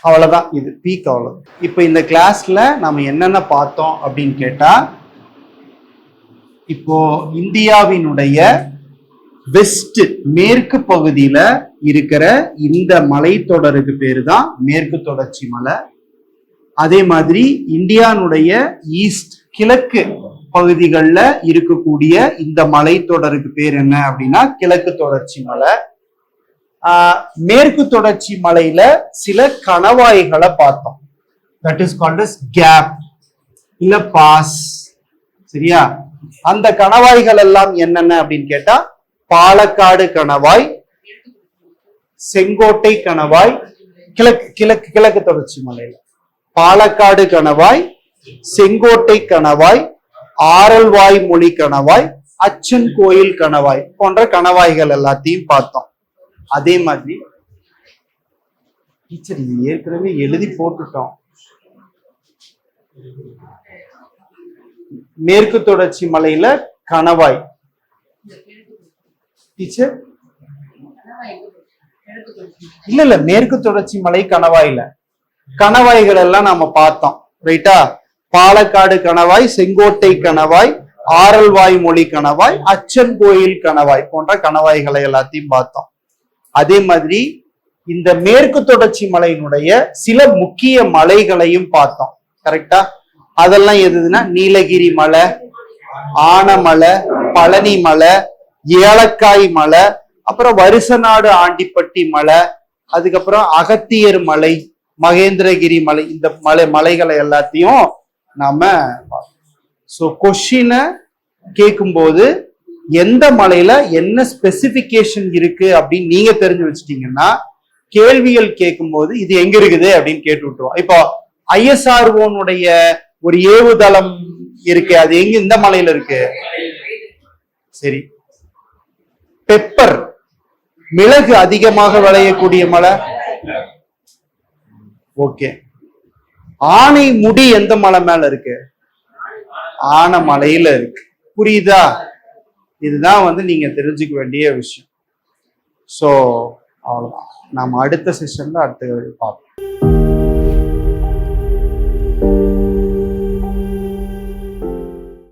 அவ்வளவுதான், இது பீக். அவ்வளவு. இப்ப இந்த கிளாஸ்ல நம்ம என்னென்ன பார்த்தோம் அப்படின்னு கேட்டா, இப்போ இந்தியாவினுடைய வெஸ்ட் மேற்கு பகுதியில இருக்கிற இந்த மலைத்தொடருக்கு பேரு தான் மேற்கு தொடர்ச்சி மலை. அதே மாதிரி இந்தியானுடைய ஈஸ்ட் கிழக்கு பகுதிகளில் இருக்கக்கூடிய இந்த மலைத்தொடருக்கு பேர் என்ன அப்படின்னா கிழக்கு தொடர்ச்சி மலை. மேற்கு தொடர்ச்சி மலையில சில கணவாய்களை பார்த்தோம். That is called as gap இல்ல பாஸ். சரியா? அந்த கணவாய்கள் எல்லாம் என்னென்ன அப்படின்னு கேட்டா பாலக்காடு கணவாய், செங்கோட்டை கணவாய், கிழக்கு தொடர்ச்சி மலையில பாலக்காடு கணவாய், செங்கோட்டை கணவாய், ஆரல்வாய் மொழி கணவாய், அச்சன் கோயில் கணவாய் போன்ற கணவாய்கள் எல்லாத்தையும் பார்த்தோம். அதே மாதிரி டீச்சர் ஏற்கனவே எழுதி போட்டுட்டோம். மேற்கு தொடர்ச்சி மலையில கணவாய் டீச்சர் இல்ல மேற்கு தொடர்ச்சி மலை கணவாயில கணவாய்கள் எல்லாம் நாம பார்த்தோம். ரைட்டா? பாலக்காடு கணவாய், செங்கோட்டை கணவாய், ஆரல்வாய் மொழி கணவாய், அச்சன் கோயில் கணவாய் போன்ற கணவாய்களை எல்லாத்தையும் பார்த்தோம். அதே மாதிரி இந்த மேற்கு தொடர்ச்சி மலையினுடைய சில முக்கிய மலைகளையும் பார்த்தோம். கரெக்டா? அதெல்லாம் எதுனா நீலகிரி மலை, ஆனமலை, பழனி மலை, ஏலக்காய் மலை, அப்புறம் வருசநாடு ஆண்டிப்பட்டி மலை, அதுக்கப்புறம் அகத்தியர் மலை, மகேந்திரகிரி மலை. இந்த மலைகளை எல்லாத்தையும் நாம கொஸ்டினை கேட்கும்போது எந்த மலையில என்ன ஸ்பெசிபிகேஷன் இருக்கு அப்படின்னு நீங்க தெரிஞ்சு வச்சுட்டீங்கன்னா கேள்விகள் கேட்கும்போது இது எங்க இருக்குது அப்படின்னு கேட்டு விட்டுருவோம். இப்போ ISRO-னுடைய ஒரு ஏவுதளம் இருக்கு, அது எங்க இந்த மலையில இருக்கு? சரி. பெப்பர் மிளகு அதிகமாக விளையக்கூடிய மலை. ஓகே. ஆனை முடி எந்த மலை மேல இருக்கு? ஆனைமலையில இருக்கு. புரியுதா? இதுதான் நீங்க தெரிஞ்சுக்க வேண்டிய விஷயம். சோ அவ்வளவுதான். நாம அடுத்த செஷன்ல அடுத்த பார்ப்போம்.